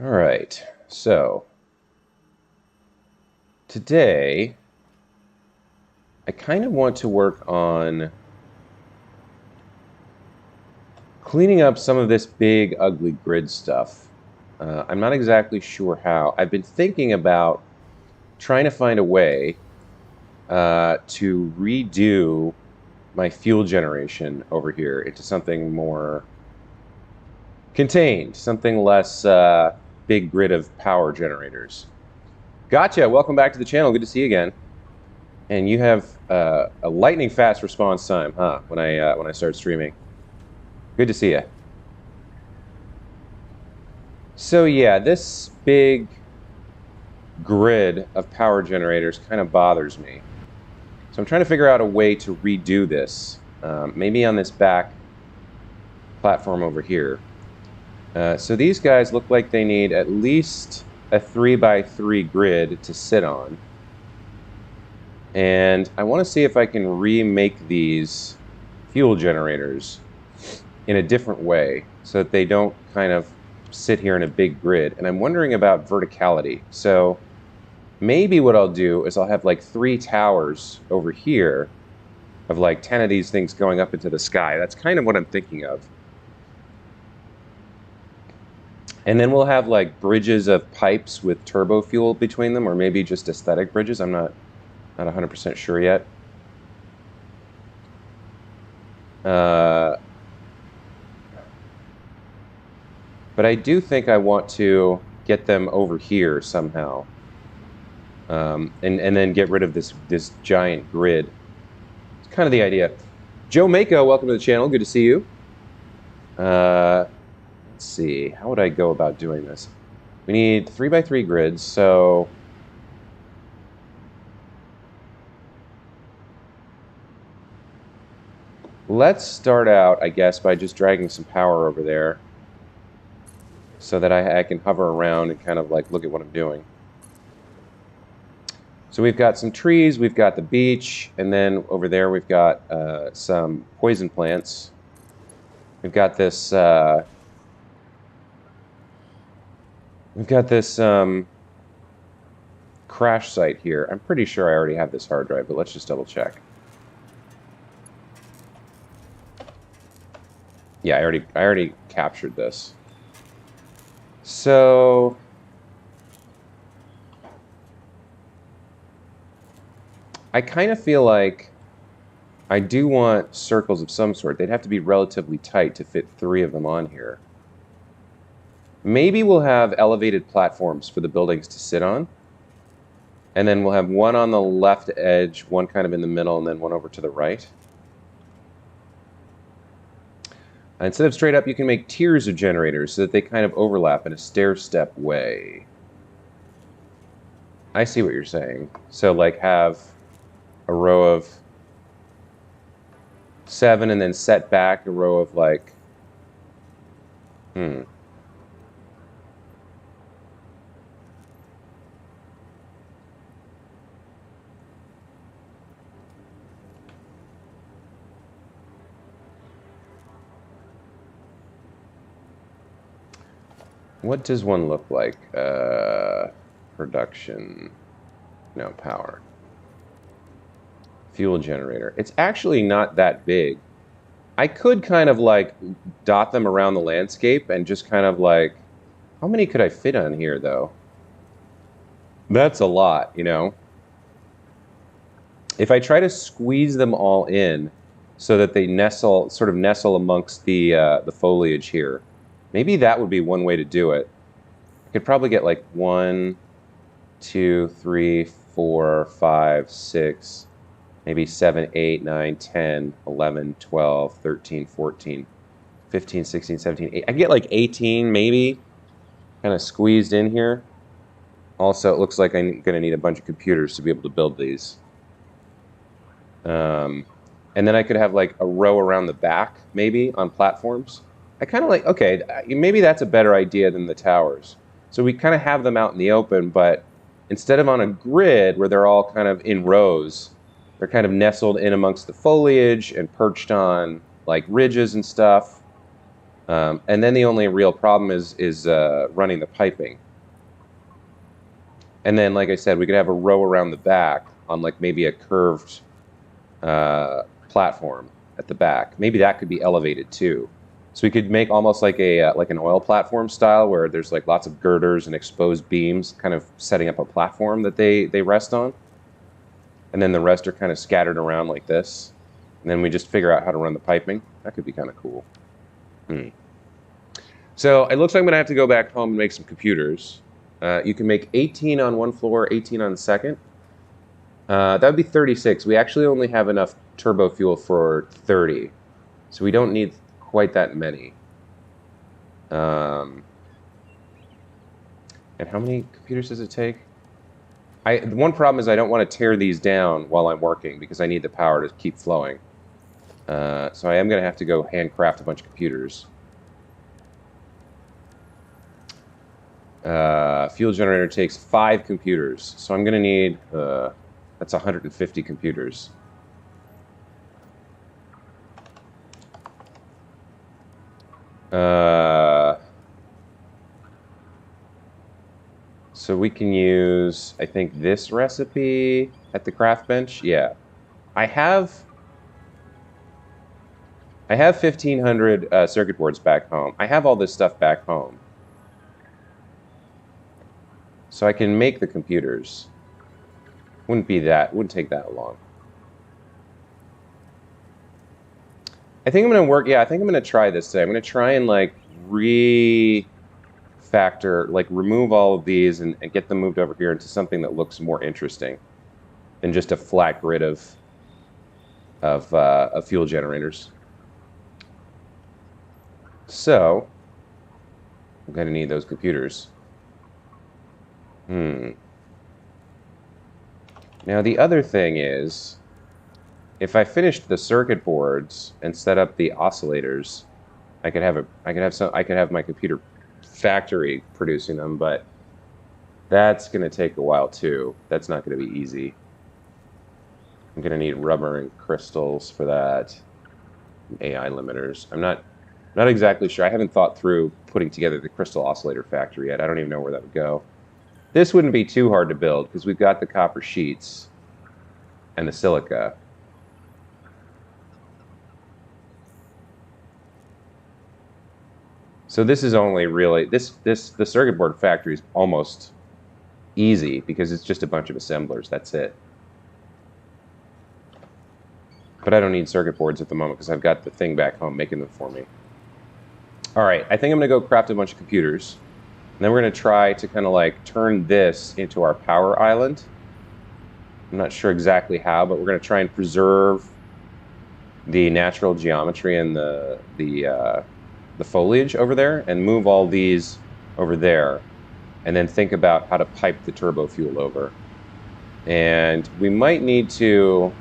All right, so today I kind of want to work on cleaning up some of this big, ugly grid stuff. I'm not exactly sure how. I've been thinking about trying to find a way to redo my fuel generation over here into something more contained, something less big grid of power generators. Gotcha. Welcome back to the channel. Good to see you again. And you have a lightning fast response time, huh? When I start streaming. Good to see you. So yeah, this big grid of power generators kind of bothers me. So I'm trying to figure out a way to redo this, maybe on this back platform over here. So these guys look like they need at least a 3x3 grid to sit on. And I want to see if I can remake these fuel generators in a different way so that they don't kind of sit here in a big grid. And I'm wondering about verticality. So maybe what I'll do is I'll have like 3 towers over here of like 10 of these things going up into the sky. That's kind of what I'm thinking of. And then we'll have like bridges of pipes with turbo fuel between them, or maybe just aesthetic bridges. I'm not 100% sure yet. But I do think I want to get them over here somehow, and then get rid of this giant grid. It's kind of the idea. Joe Mako, welcome to the channel. Good to see you. Let's see. How would I go about doing this? We need 3x3 grids, so let's start out, I guess, by just dragging some power over there so that I can hover around and kind of like look at what I'm doing. So we've got some trees, we've got the beach, and then over there we've got some poison plants. We've got this crash site here. I'm pretty sure I already have this hard drive, but let's just double check. Yeah, I already captured this. So I kind of feel like I do want circles of some sort. They'd have to be relatively tight to fit 3 of them on here. Maybe we'll have elevated platforms for the buildings to sit on. And then we'll have one on the left edge, one kind of in the middle, and then one over to the right. Instead of straight up, you can make tiers of generators so that they kind of overlap in a stair-step way. I see what you're saying. So like have a row of 7 and then set back a row of like, What does one look like? Production, no, power. Fuel generator. It's actually not that big. I could kind of like dot them around the landscape and just kind of like, how many could I fit on here though? That's a lot, you know? If I try to squeeze them all in so that they sort of nestle amongst the foliage here, maybe that would be one way to do it. I could probably get like 1, 2, 3, 4, 5, 6, maybe 7, 8, 9, 10, 11, 12, 13, 14, 15, 16, 17, 18. I get like 18 maybe kind of squeezed in here. Also, it looks like I'm going to need a bunch of computers to be able to build these. And then I could have like a row around the back maybe on platforms. I kind of like, okay, maybe that's a better idea than the towers. So we kind of have them out in the open, but instead of on a grid where they're all kind of in rows, they're kind of nestled in amongst the foliage and perched on like ridges and stuff. And then the only real problem is running the piping. And then, like I said, we could have a row around the back on like maybe a curved platform at the back. Maybe that could be elevated too. So we could make almost like a like an oil platform style where there's like lots of girders and exposed beams, kind of setting up a platform that they rest on. And then the rest are kind of scattered around like this. And then we just figure out how to run the piping. That could be kind of cool. So it looks like I'm going to have to go back home and make some computers. You can make 18 on one floor, 18 on the second. That would be 36. We actually only have enough turbo fuel for 30. So we don't need quite that many. And how many computers does it take? The one problem is I don't want to tear these down while I'm working because I need the power to keep flowing. So I am going to have to go handcraft a bunch of computers. Fuel generator takes 5 computers. So I'm going to need, that's 150 computers. So we can use, I think, this recipe at the craft bench. Yeah. I have 1,500 circuit boards back home. I have all this stuff back home. So I can make the computers. Wouldn't take that long. I think I'm going to work, yeah, I think I'm going to try this today. I'm going to try and like refactor, like remove all of these and get them moved over here into something that looks more interesting than just a flat grid of fuel generators. So I'm going to need those computers. Now the other thing is, if I finished the circuit boards and set up the oscillators, I could have my computer factory producing them, but that's going to take a while too. That's not going to be easy. I'm going to need rubber and crystals for that. AI limiters. I'm not exactly sure. I haven't thought through putting together the crystal oscillator factory yet. I don't even know where that would go. This wouldn't be too hard to build because we've got the copper sheets and the silica. So this is only really, the circuit board factory is almost easy because it's just a bunch of assemblers. That's it. But I don't need circuit boards at the moment because I've got the thing back home making them for me. All right, I think I'm going to go craft a bunch of computers. And then we're going to try to kind of like turn this into our power island. I'm not sure exactly how, but we're going to try and preserve the natural geometry and the foliage over there and move all these over there. And then think about how to pipe the turbo fuel over. And we might need to...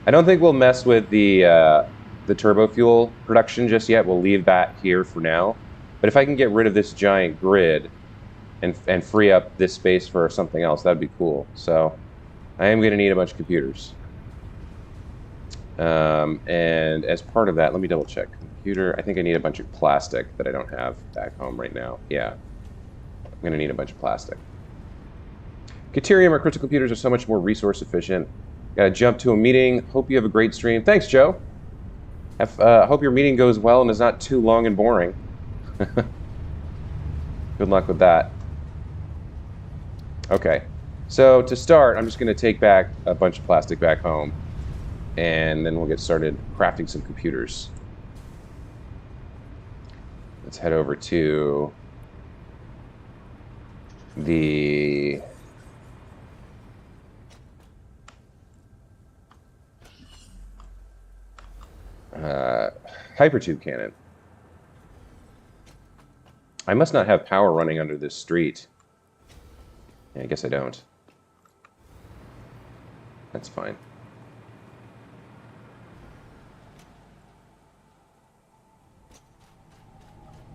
I don't think we'll mess with the turbo fuel production just yet. We'll leave that here for now. But if I can get rid of this giant grid and free up this space for something else, that'd be cool. So I am going to need a bunch of computers. And as part of that, let me double check. Computer, I think I need a bunch of plastic that I don't have back home right now. Yeah, I'm going to need a bunch of plastic. Deuterium or crystal computers are so much more resource efficient. Got to jump to a meeting. Hope you have a great stream. Thanks, Joe. Hope your meeting goes well and is not too long and boring. Good luck with that. Okay, so to start, I'm just going to take back a bunch of plastic back home, and then we'll get started crafting some computers. Let's head over to the hypertube cannon. I must not have power running under this street. Yeah, I guess I don't. That's fine.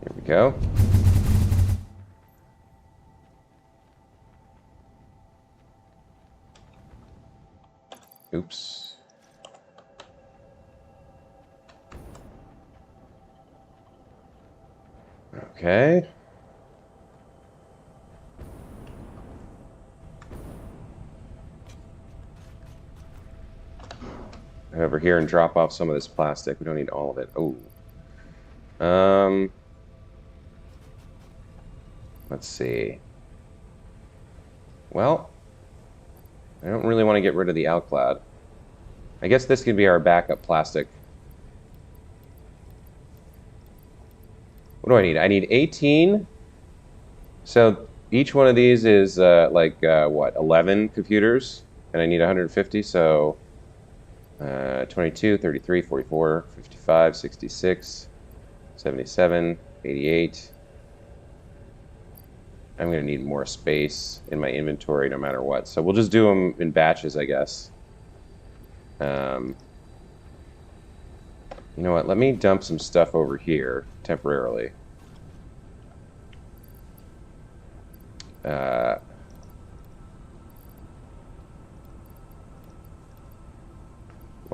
Here we go. Oops. Okay. Over here and drop off some of this plastic. We don't need all of it. Oh. Let's see. Well, I don't really want to get rid of the outcloud. I guess this could be our backup plastic. What do I need? I need 18. So each one of these is what, 11 computers? And I need 150, so 22, 33, 44, 55, 66, 77, 88. I'm going to need more space in my inventory no matter what. So we'll just do them in batches, I guess. You know what? Let me dump some stuff over here temporarily. Well,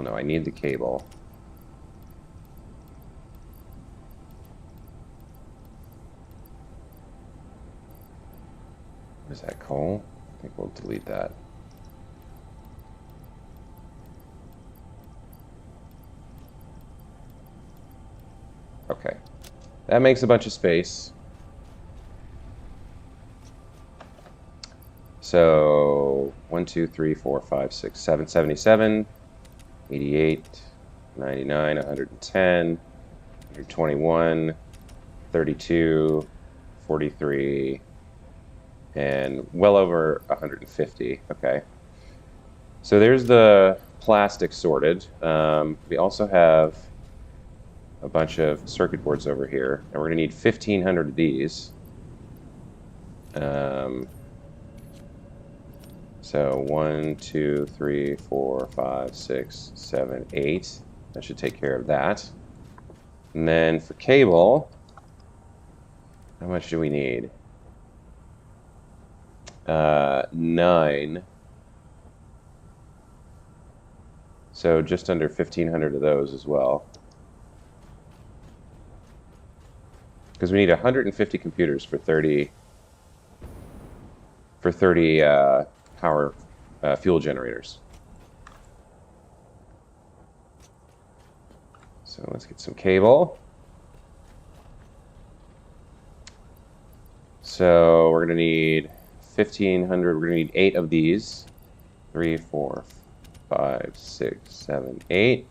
no, I need the cable. What is that, coal? I think we'll delete that. Okay. That makes a bunch of space. So 1, 2, 3, 4, 5, 6, 7, 77, 88, 99, 110, 121, 32, 43, and well over 150. Okay. So there's the plastic sorted. We also have a bunch of circuit boards over here, and we're going to need 1,500 of these. So 1, 2, 3, 4, 5, 6, 7, 8. That should take care of that. And then for cable, how much do we need? 9. So just under 1,500 of those as well. Because we need 150 computers for 30 power fuel generators. So let's get some cable. So we're going to need 1,500. We're going to need 8 of these. 3, 4, 5, 6, 7, 8.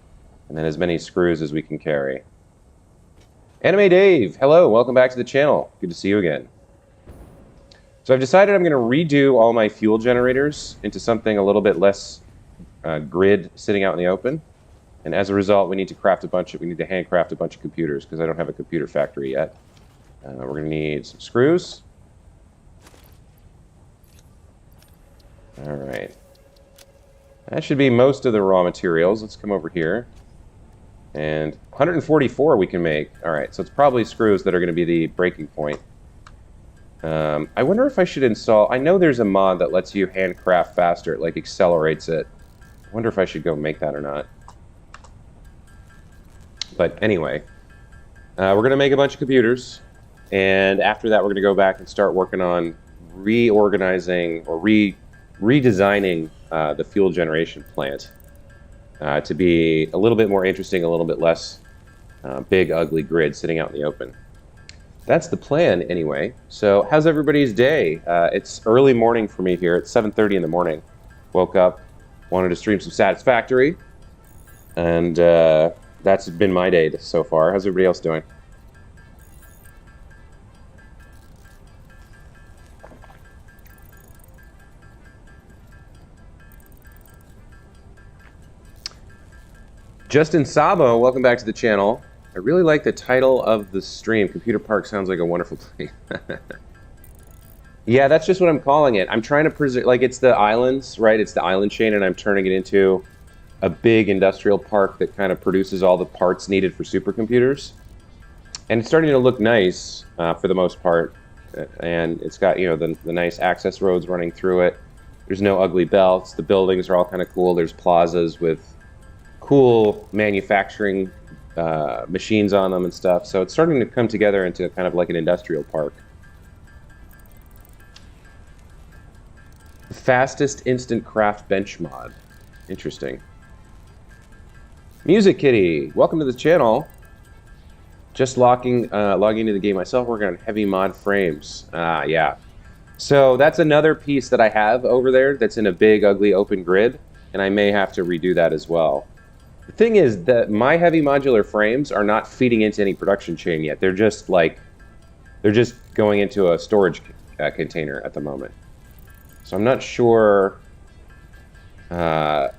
And then as many screws as we can carry. Anime Dave, hello, welcome back to the channel. Good to see you again. So I've decided I'm going to redo all my fuel generators into something a little bit less grid sitting out in the open. And as a result, we need to handcraft a bunch of computers because I don't have a computer factory yet. We're going to need some screws. All right. That should be most of the raw materials. Let's come over here. And 144 we can make. All right, so it's probably screws that are going to be the breaking point. I wonder if I should install... I know there's a mod that lets you handcraft faster. It, like, accelerates it. I wonder if I should go make that or not. But anyway, we're going to make a bunch of computers. And after that, we're going to go back and start working on reorganizing or redesigning the fuel generation plant to be a little bit more interesting, a little bit less big, ugly grid sitting out in the open. That's the plan anyway. So how's everybody's day? It's early morning for me here. It's 7:30 in the morning. Woke up, wanted to stream some Satisfactory, and that's been my day so far. How's everybody else doing? Justin Sabo, welcome back to the channel. I really like the title of the stream. Computer Park sounds like a wonderful place. Yeah, that's just what I'm calling it. I'm trying to preserve, like, it's the islands, right? It's the island chain, and I'm turning it into a big industrial park that kind of produces all the parts needed for supercomputers. And it's starting to look nice for the most part. And it's got, you know, the nice access roads running through it. There's no ugly belts. The buildings are all kind of cool. There's plazas with cool manufacturing machines on them and stuff. So it's starting to come together into kind of like an industrial park. Fastest instant craft bench mod. Interesting. Music Kitty, welcome to the channel. Just logging into the game myself, working on heavy mod frames. Yeah. So that's another piece that I have over there that's in a big, ugly open grid, and I may have to redo that as well. The thing is that my heavy modular frames are not feeding into any production chain yet. They're just going into a storage container at the moment. So I'm not sure. I'm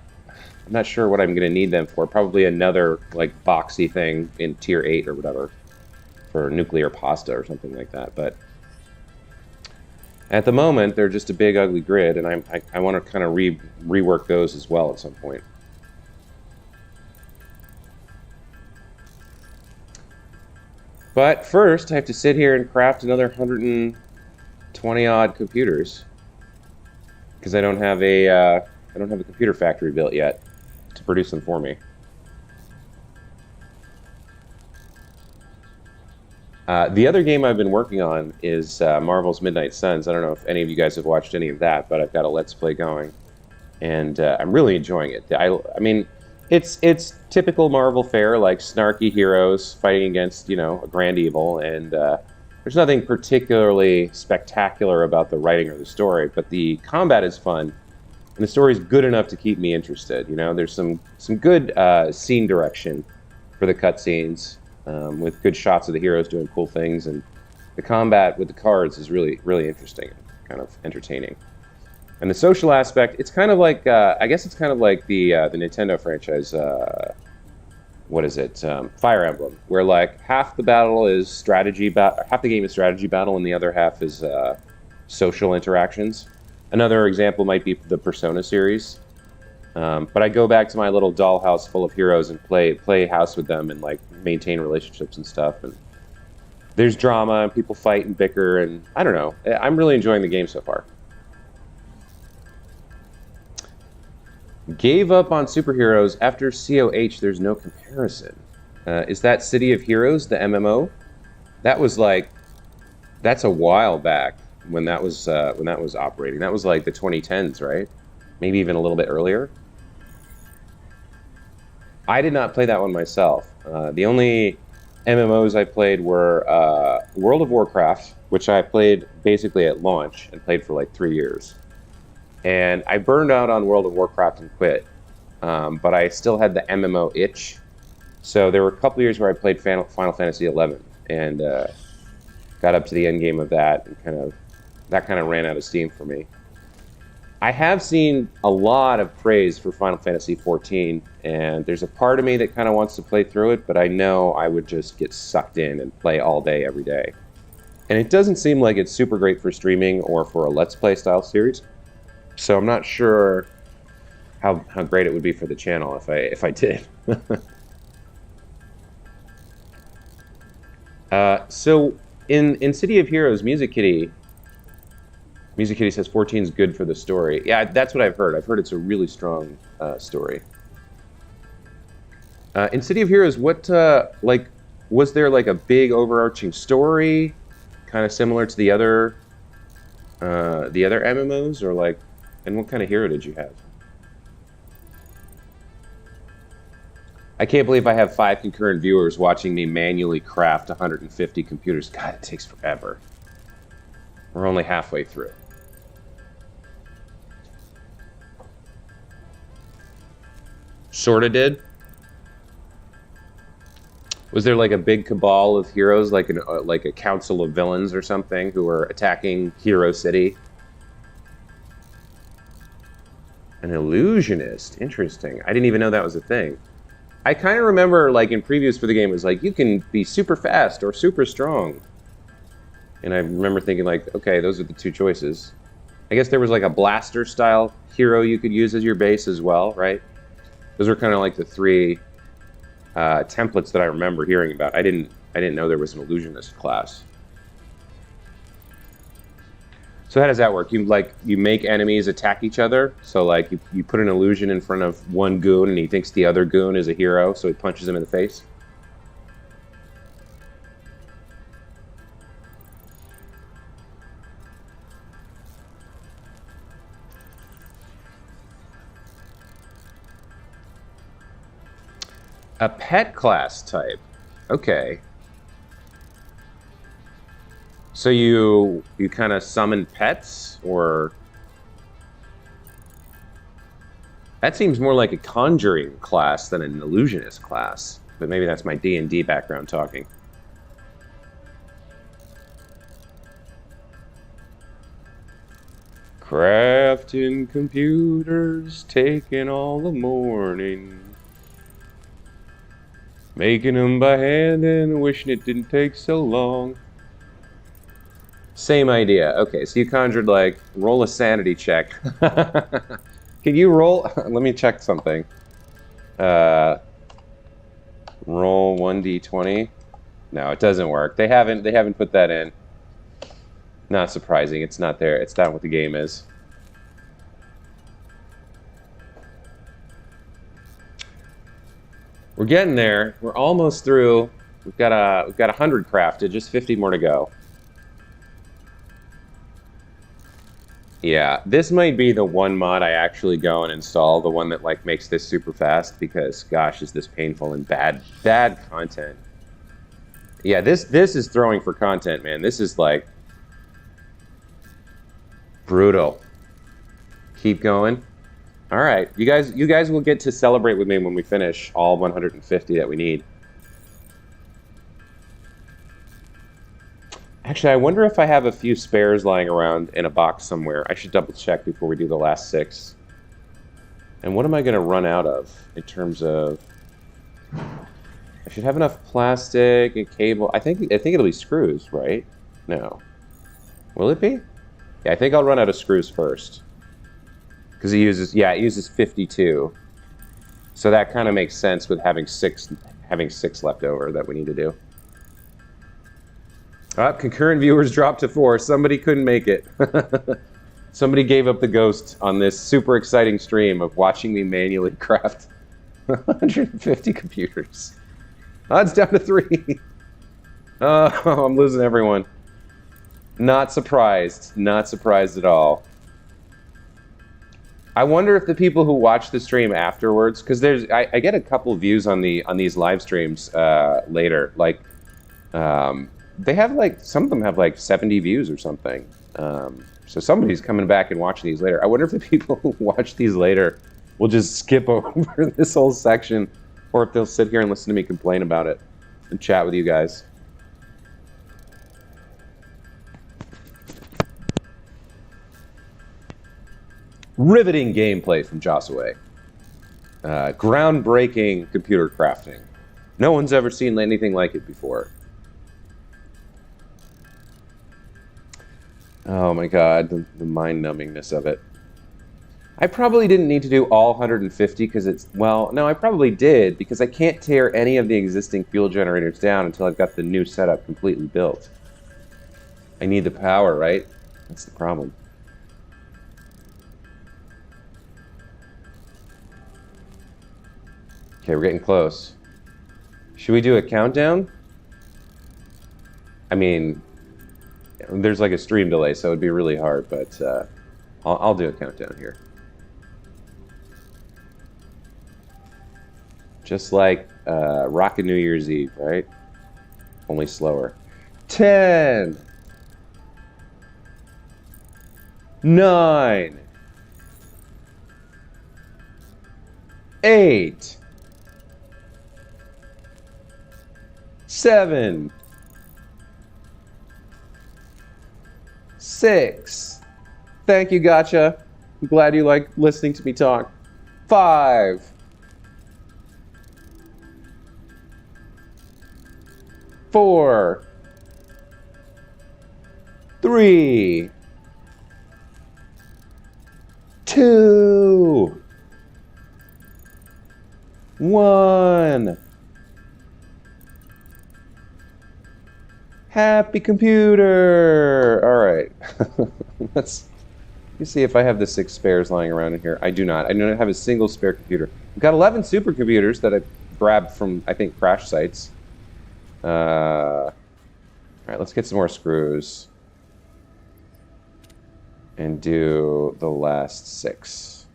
not sure what I'm going to need them for. Probably another like boxy thing in tier 8 or whatever for nuclear pasta or something like that. But at the moment, they're just a big ugly grid, and I want to kind of rework those as well at some point. But first, I have to sit here and craft another 120 odd computers because I don't have a computer factory built yet to produce them for me. The other game I've been working on is Marvel's Midnight Suns. I don't know if any of you guys have watched any of that, but I've got a Let's Play going, and I'm really enjoying it. I mean, it's typical Marvel fare, like snarky heroes fighting against, you know, a grand evil, and there's nothing particularly spectacular about the writing or the story, but the combat is fun. And the story is good enough to keep me interested. You know, there's some good scene direction for the cutscenes, with good shots of the heroes doing cool things, and the combat with the cards is really, really interesting and kind of entertaining. And the social aspect, it's kind of like I guess it's kind of like the Nintendo franchise. What is it? Fire Emblem, where like half the battle is strategy, half the game is strategy battle, and the other half is social interactions. Another example might be the Persona series. But I go back to my little dollhouse full of heroes and play house with them and like maintain relationships and stuff. And there's drama and people fight and bicker, and I don't know. I'm really enjoying the game so far. Gave up on superheroes after COH. There's no comparison. Is that City of Heroes, the MMO? That was like, that's a while back when that was operating. That was like the 2010s, right? Maybe even a little bit earlier. I did not play that one myself. The only MMOs I played were World of Warcraft, which I played basically at launch and played for like 3 years. And I burned out on World of Warcraft and quit. But I still had the MMO itch. So there were a couple years where I played Final Fantasy XI and got up to the end game of that, and that kind of ran out of steam for me. I have seen a lot of praise for Final Fantasy XIV, and there's a part of me that kind of wants to play through it, but I know I would just get sucked in and play all day, every day. And it doesn't seem like it's super great for streaming or for a Let's Play style series, so I'm not sure how great it would be for the channel if I did. So in City of Heroes, Music Kitty says 14 is good for the story. Yeah, that's what I've heard. I've heard it's a really strong story. In City of Heroes, what was there like a big overarching story, kind of similar to the other MMOs, or like, and what kind of hero did you have? I can't believe I have 5 concurrent viewers watching me manually craft 150 computers. God, it takes forever. We're only halfway through. Sorta did. Was there like a big cabal of heroes, like a council of villains or something, who were attacking Hero City? An illusionist. Interesting. I didn't even know that was a thing. I kind of remember, like, in previews for the game, it was like, you can be super fast or super strong. And I remember thinking, like, okay, those are the 2 choices. I guess there was, like, a blaster-style hero you could use as your base as well, right? Those were kind of like the 3 templates that I remember hearing about. I didn't know there was an illusionist class. So how does that work? You make enemies attack each other. So like you put an illusion in front of one goon and he thinks the other goon is a hero, so he punches him in the face. A pet class type. Okay. So you kind of summon pets, or that seems more like a conjuring class than an illusionist class. But maybe that's my D&D background talking. Crafting computers, taking all the morning. Making them by hand and wishing it didn't take so long. Same idea. Okay, so you conjured like, roll a sanity check. Can you roll? Let me check something. Roll 1d20. No, it doesn't work. They haven't put that in. Not surprising. It's not there. It's not what the game is. We're getting there. We're almost through. We've got 100 crafted. Just 50 more to go. Yeah, this might be the one mod I actually go and install, the one that like makes this super fast, because gosh, is this painful and bad content. Yeah, this is throwing for content, man. This is like brutal. Keep going. All right, you guys will get to celebrate with me when we finish all 150 that we need. Actually, I wonder if I have a few spares lying around in a box somewhere. I should double check before we do the last 6. And what am I going to run out of in terms of... I should have enough plastic and cable. I think it'll be screws, right? No. Will it be? Yeah, I think I'll run out of screws first. Because it uses 52. So that kind of makes sense with having six left over that we need to do. Concurrent viewers dropped to 4. Somebody couldn't make it. Somebody gave up the ghost on this super exciting stream of watching me manually craft 150 computers. Oh, it's down to 3. Oh, I'm losing everyone. Not surprised. Not surprised at all. I wonder if the people who watch the stream afterwards, because I get a couple views on these live streams later. Like, they have like, some of them have like 70 views or something. So somebody's coming back and watching these later. I wonder if the people who watch these later will just skip over this whole section, or if they'll sit here and listen to me complain about it and chat with you guys. Riveting gameplay from Josue. Groundbreaking computer crafting. No one's ever seen anything like it before. Oh my god, the mind-numbingness of it. I probably didn't need to do all 150 because it's... Well, no, I probably did, because I can't tear any of the existing fuel generators down until I've got the new setup completely built. I need the power, right? That's the problem. Okay, we're getting close. Should we do a countdown? I mean... There's like a stream delay, so it'd be really hard, but I'll do a countdown here. Just like Rockin' New Year's Eve, right? Only slower. 10, 9, 8, 7, 6. Thank you, Gotcha. I'm glad you like listening to me talk. 5. 4. 3. 2. 1. Happy computer! Alright. Let's see if I have the 6 spares lying around in here. I do not. I do not have a single spare computer. I've got 11 supercomputers that I grabbed from, I think, crash sites. Alright, let's get some more screws. And do the last 6.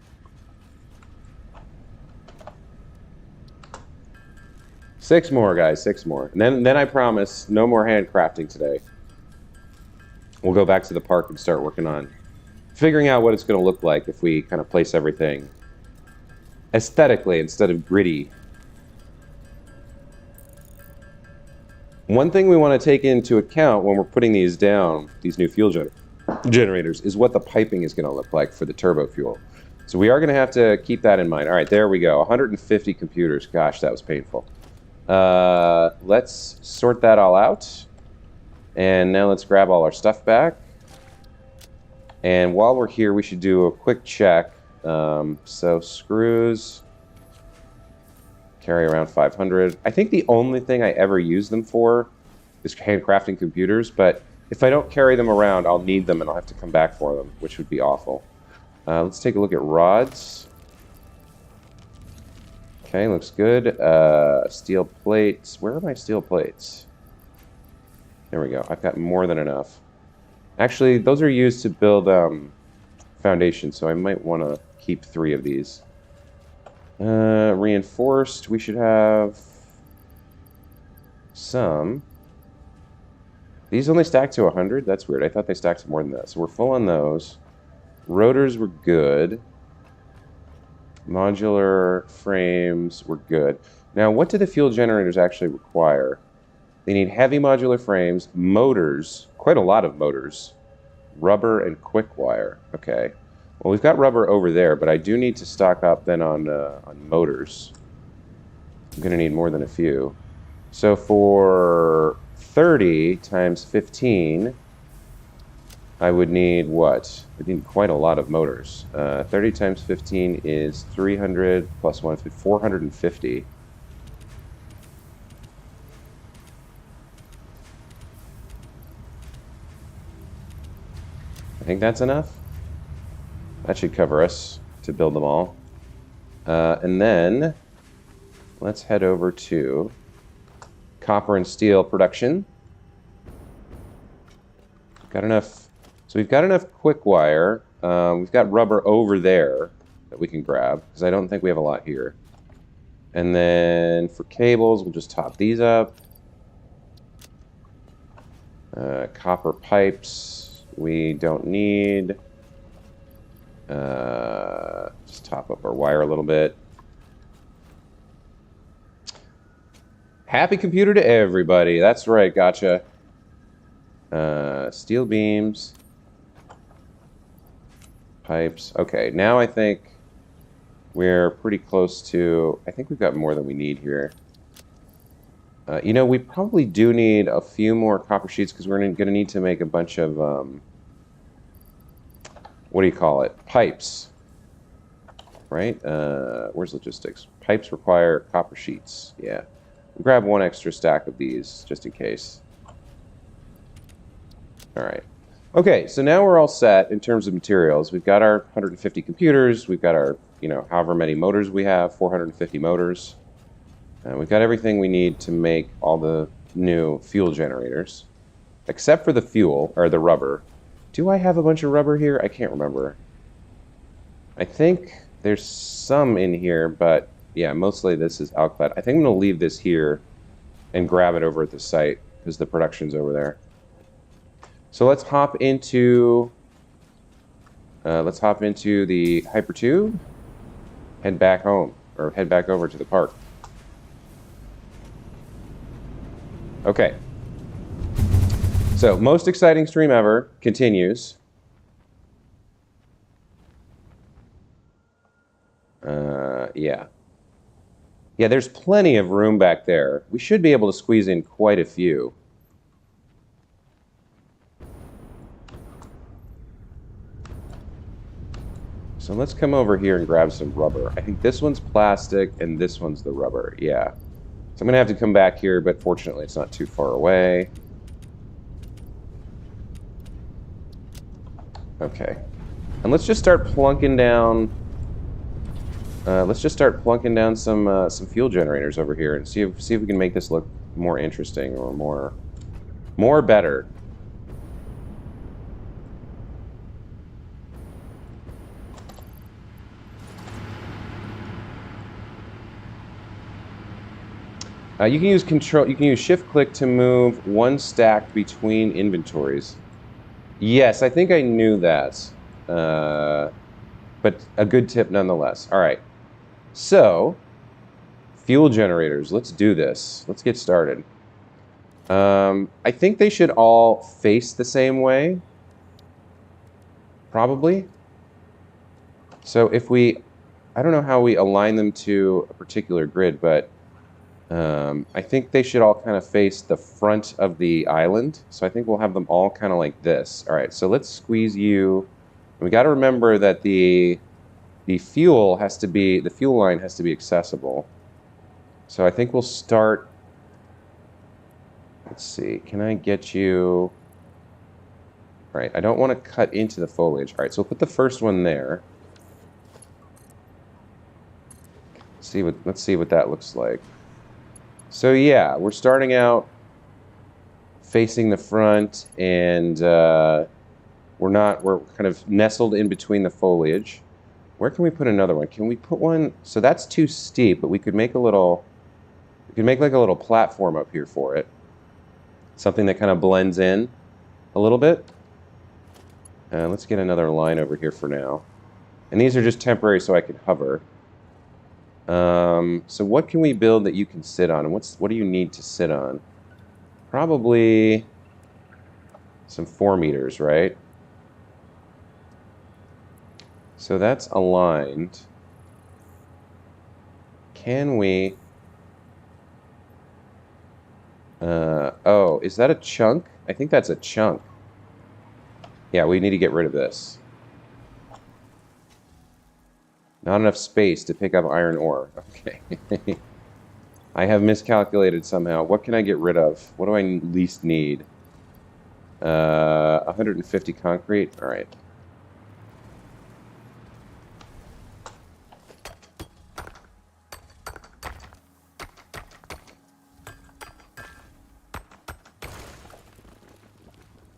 6 more, guys, 6 more. And then I promise no more handcrafting today. We'll go back to the park and start working on figuring out what it's going to look like if we kind of place everything aesthetically instead of gritty. One thing we want to take into account when we're putting these down, these new fuel generators, is what the piping is going to look like for the turbo fuel. So we are going to have to keep that in mind. All right, there we go. 150 computers. Gosh, that was painful. Let's sort that all out. And now let's grab all our stuff back. And while we're here, we should do a quick check. So screws, carry around 500. I think the only thing I ever use them for is handcrafting computers, but if I don't carry them around, I'll need them and I'll have to come back for them, which would be awful. Let's take a look at rods. Okay, looks good. Steel plates. Where are my steel plates? There we go. I've got more than enough. Actually, those are used to build foundations, so I might want to keep 3 of these. Reinforced, we should have some. These only stack to 100? That's weird. I thought they stacked to more than that. So we're full on those. Rotors were good. Modular frames were good. Now, what do the fuel generators actually require? They need heavy modular frames, motors, quite a lot of motors, rubber, and quick wire. Okay. Well, we've got rubber over there, but I do need to stock up then on motors. I'm going to need more than a few. So for 30 times 15, I would need what? I need quite a lot of motors. 30 times 15 is 300 plus 150, 450. I think that's enough. That should cover us to build them all. And then let's head over to copper and steel production. Got enough. So we've got enough quick wire. We've got rubber over there that we can grab because I don't think we have a lot here. And then for cables, we'll just top these up. Copper pipes we don't need. Just top up our wire a little bit. Happy computer to everybody. That's right, gotcha. Steel beams. Pipes. Okay, now I think we're pretty close to... I think we've got more than we need here. You know, we probably do need a few more copper sheets because we're going to need to make a bunch of... what do you call it? Pipes. Right? Where's logistics? Pipes require copper sheets. Yeah. We'll grab 1 extra stack of these just in case. All right. Okay, so now we're all set in terms of materials. We've got our 150 computers. We've got our, you know, however many motors we have, 450 motors. We've got everything we need to make all the new fuel generators, except for the fuel, or the rubber. Do I have a bunch of rubber here? I can't remember. I think there's some in here, but yeah, mostly this is outclad. I think I'm going to leave this here and grab it over at the site because the production's over there. So let's hop into the hypertube, head back home, or head back over to the park. Okay. So, most exciting stream ever continues. Yeah. Yeah, there's plenty of room back there. We should be able to squeeze in quite a few. So let's come over here and grab some rubber. I think this one's plastic and this one's the rubber. Yeah. So I'm going to have to come back here, but fortunately it's not too far away. Okay. And let's just start plunking down... some fuel generators over here and see if we can make this look more interesting or more better. You can use control. You can use shift click to move one stack between inventories. Yes, I think I knew that, but a good tip nonetheless. All right, so fuel generators. Let's do this. Let's get started. I think they should all face the same way, probably. So if we, I don't know how we align them to a particular grid, but I think they should all kind of face the front of the island. So I think we'll have them all kind of like this. All right, so let's squeeze you. We got to remember that the fuel has to be, the fuel line has to be accessible. So I think we'll start, let's see, can I get you, all right, I don't want to cut into the foliage. All right, so we'll put the first one there. Let's see what that looks like. So yeah, we're starting out facing the front, and we're kind of nestled in between the foliage. Where can we put another one? Can we put one? So that's too steep, but we could make a little. We could make like a little platform up here for it. Something that kind of blends in a little bit. Let's get another line over here for now. And these are just temporary, so I can hover. So what can we build that you can sit on? And what do you need to sit on? Probably some 4 meters, right? So that's aligned. Can we... oh, is that a chunk? I think that's a chunk. Yeah, we need to get rid of this. Not enough space to pick up iron ore. Okay. I have miscalculated somehow. What can I get rid of? What do I least need? 150 concrete. All right.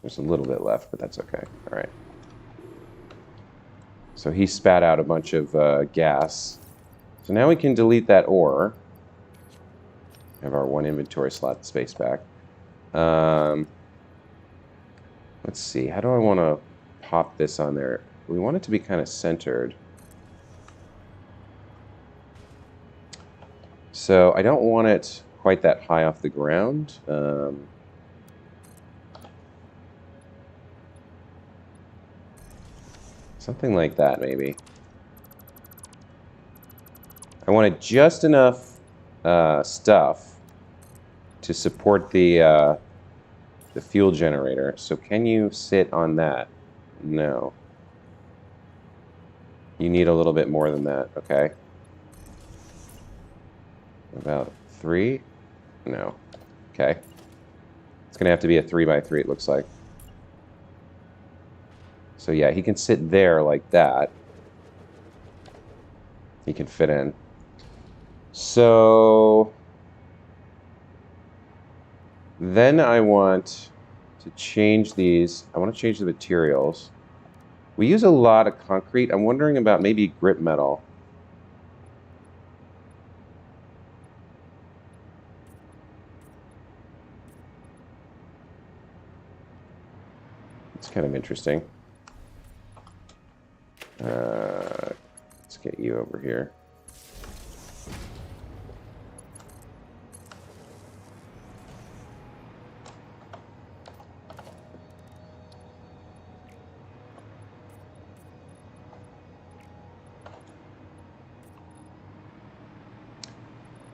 There's a little bit left, but that's okay. All right. So he spat out a bunch of gas. So now we can delete that ore. Have our 1 inventory slot space back. Let's see. How do I want to pop this on there? We want it to be kind of centered. So I don't want it quite that high off the ground. Something like that, maybe. I wanted just enough stuff to support the fuel generator. So can you sit on that? No. You need a little bit more than that, okay. About 3? No. Okay. It's gonna have to be a 3x3, it looks like. So yeah, he can sit there like that. He can fit in. So then I want to change these. I want to change the materials. We use a lot of concrete. I'm wondering about maybe grip metal. It's kind of interesting. Let's get you over here.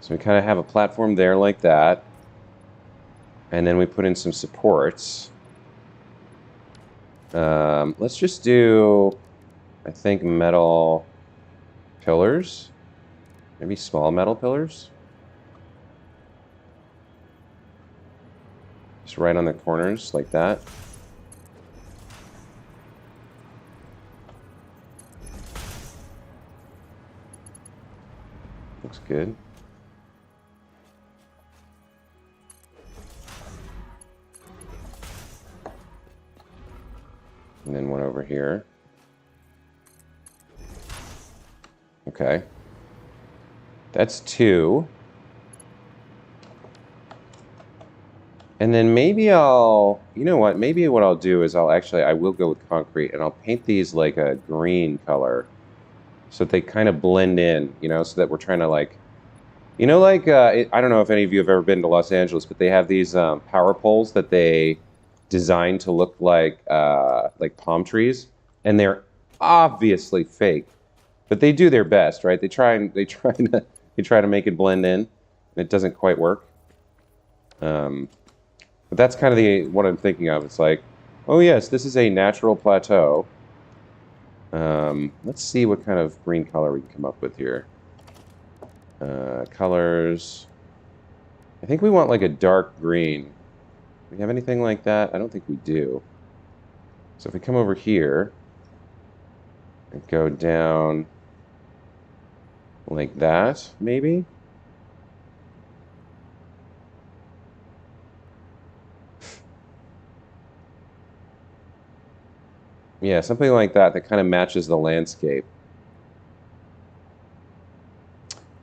So we kind of have a platform there like that. And then we put in some supports. Let's just do, I think, metal pillars. Maybe small metal pillars. Just right on the corners like that. Looks good. And then one over here. Okay. That's 2. And then maybe I'll, you know what, maybe what I'll do is I will go with concrete and I'll paint these like a green color so that they kind of blend in, you know, so that we're trying to like, you know, like, I don't know if any of you have ever been to Los Angeles, but they have these power poles that they design to look like palm trees, and they're obviously fake, but they do their best, right? They try to make it blend in, and it doesn't quite work. But that's kind of what I'm thinking of. It's like, oh yes, this is a natural plateau. Let's see what kind of green color we can come up with here. Colors. I think we want like a dark green. Do we have anything like that? I don't think we do. So if we come over here and go down like that, maybe? Yeah, something like that that kind of matches the landscape.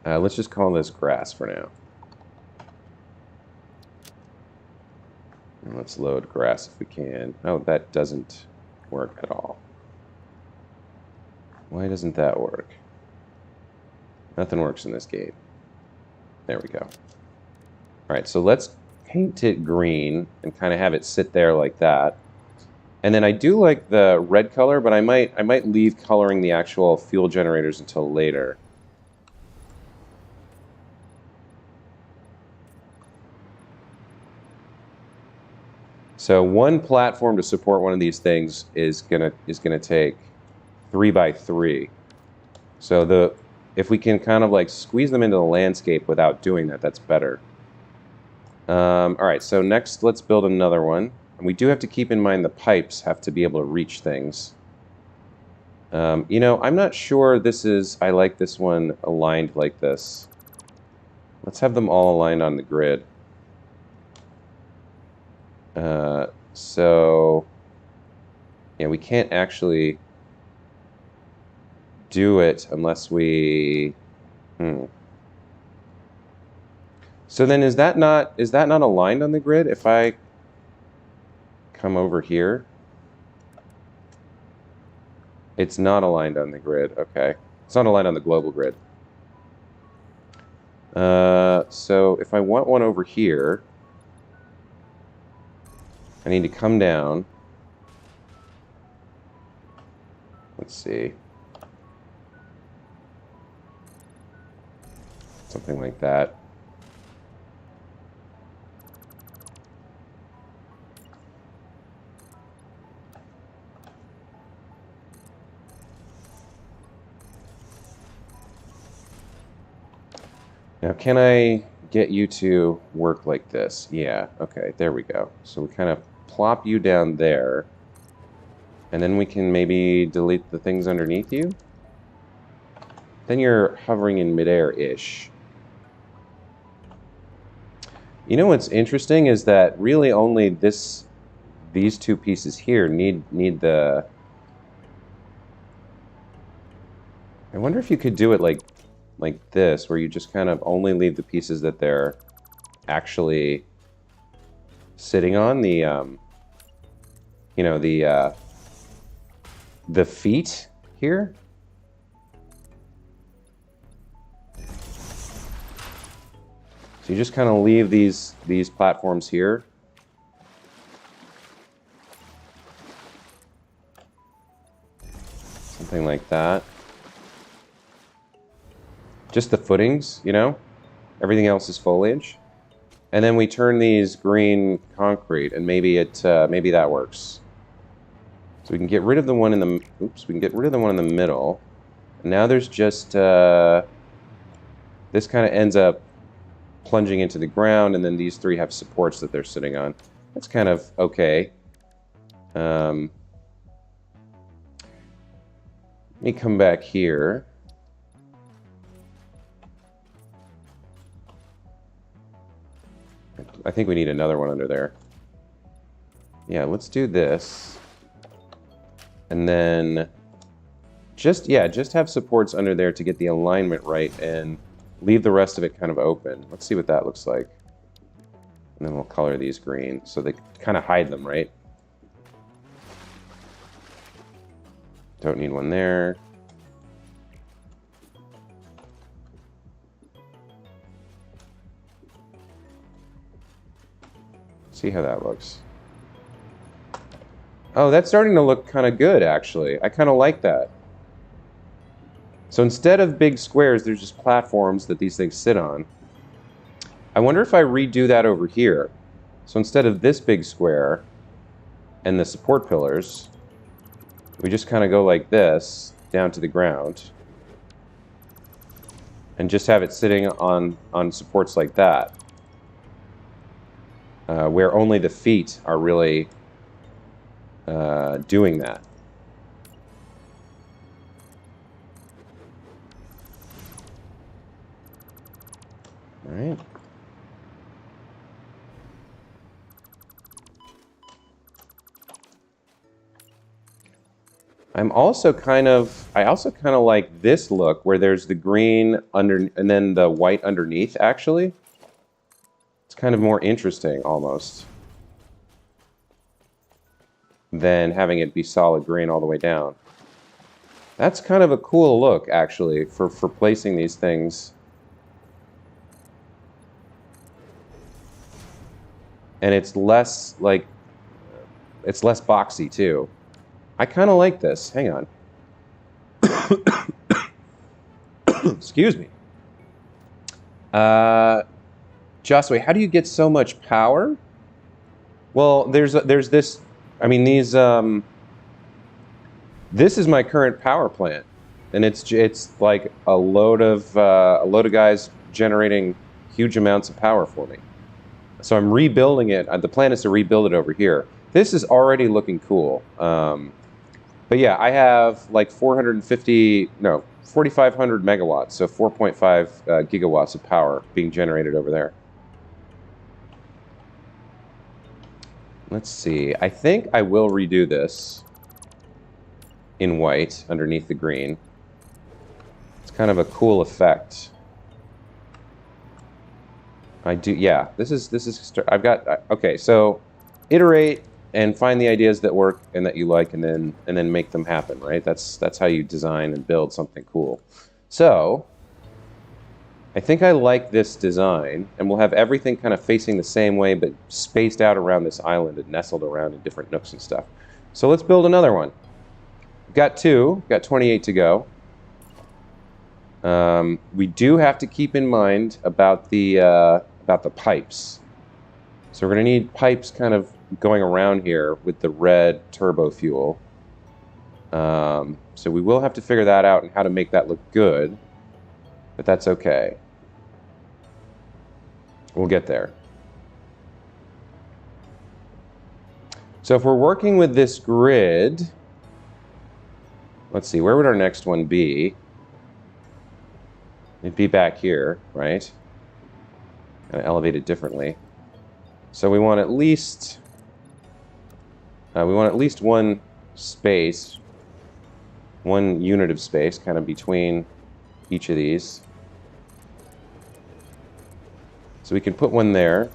Let's just call this grass for now. And let's load grass if we can. Oh, that doesn't work at all. Why doesn't that work? Nothing works in this game. There we go. All right, so let's paint it green and kind of have it sit there like that. And then I do like the red color, but I might leave coloring the actual fuel generators until later. So one platform to support one of these things is gonna take 3 by 3. So if we can kind of like squeeze them into the landscape without doing that, that's better. All right, so next let's build another one. And we do have to keep in mind the pipes have to be able to reach things. You know, I'm not sure I like this one aligned like this. Let's have them all aligned on the grid. So, yeah, we can't actually do it unless we... So then is that not aligned on the grid if I come over here? It's not aligned on the grid. Okay. It's not aligned on the global grid. So if I want one over here, I need to come down. Let's see. Something like that. Now, can I get you to work like this? Yeah, okay, there we go. So we kind of plop you down there, and then we can maybe delete the things underneath you. Then you're hovering in midair-ish. You know what's interesting is that really only these two pieces here need the... I wonder if you could do it like this, where you just kind of only leave the pieces that they're actually sitting on, you know, the feet here. So you just kind of leave these platforms here. Something like that. Just the footings, you know? Everything else is foliage. And then we turn these green concrete, and maybe that works. So we can get rid of the one in the... Oops, we can get rid of the one in the middle. And now there's just... this kind of ends up plunging into the ground, and then these three have supports that they're sitting on. That's kind of okay. Let me come back here. I think we need another one under there. Yeah, let's do this. And then just have supports under there to get the alignment right and leave the rest of it kind of open. Let's see what that looks like. And then we'll color these green so they kind of hide them, right? Don't need one there. See how that looks. Oh, that's starting to look kind of good, actually. I kind of like that. So instead of big squares, there's just platforms that these things sit on. I wonder if I redo that over here. So instead of this big square and the support pillars, we just kind of go like this down to the ground and just have it sitting on supports like that, where only the feet are really doing that. All right. I also kind of like this look where there's the green under and then the white underneath, actually. It's kind of more interesting almost than having it be solid green all the way down. That's kind of a cool look, actually, for placing these things. And it's less boxy too. I kind of like this. Hang on. Excuse me. Josue, how do you get so much power? Well, there's this. I mean, these. This is my current power plant, and it's like a load of guys generating huge amounts of power for me. So I'm rebuilding it. The plan is to rebuild it over here. This is already looking cool. But yeah, I have like 4,500 megawatts, so 4.5 gigawatts of power being generated over there. Let's see. I think I will redo this in white underneath the green. It's kind of a cool effect. I do, yeah. This is. I've got. Okay, so iterate and find the ideas that work and that you like, and then make them happen, right? That's how you design and build something cool. So I think I like this design, and we'll have everything kind of facing the same way, but spaced out around this island and nestled around in different nooks and stuff. So let's build another one. We've got 28 to go. We do have to keep in mind about the pipes. So we're going to need pipes kind of going around here with the red turbo fuel. So we will have to figure that out and how to make that look good, but that's okay. We'll get there. So if we're working with this grid, let's see, where would our next one be? It'd be back here, right? Kind of elevate it differently. So we want at least one space, one unit of space, kind of between each of these. So we can put one there,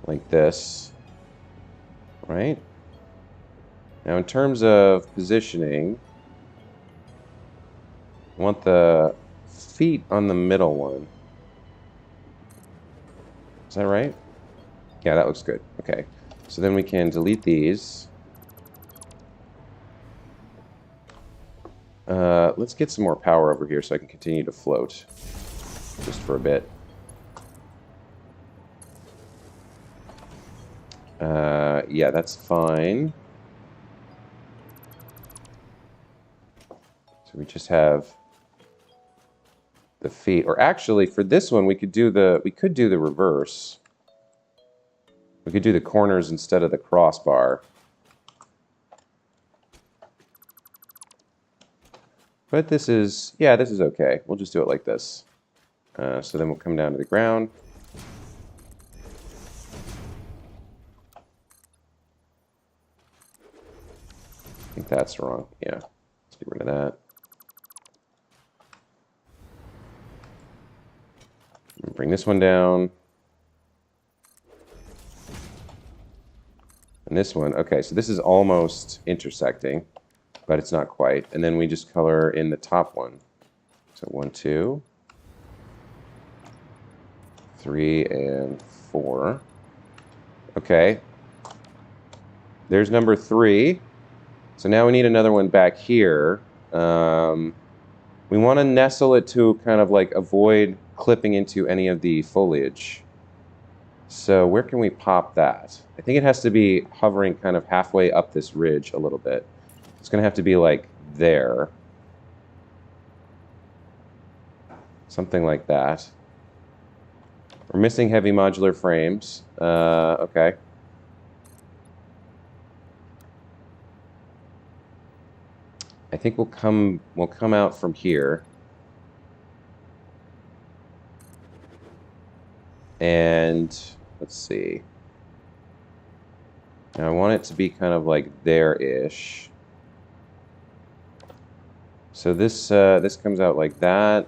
like this, right? Now in terms of positioning, I want the feet on the middle one. Is that right? Yeah, that looks good. Okay. So then we can delete these. Let's get some more power over here so I can continue to float just for a bit. Yeah, that's fine. So we just have the feet, or actually for this one we could do the reverse. We could do the corners instead of the crossbar. But this is okay. We'll just do it like this. So then we'll come down to the ground. I think that's wrong. Yeah, let's get rid of that. Bring this one down. And this one, okay, so this is almost intersecting, but it's not quite. And then we just color in the top one. So 1, 2, 3, and 4. Okay. There's number 3. So now we need another one back here. We want to nestle it to kind of like avoid clipping into any of the foliage. So where can we pop that? I think it has to be hovering kind of halfway up this ridge a little bit. It's going to have to be like there. Something like that. We're missing heavy modular frames. Okay. I think we'll come out from here. And let's see. Now I want it to be kind of like there-ish. So this this comes out like that.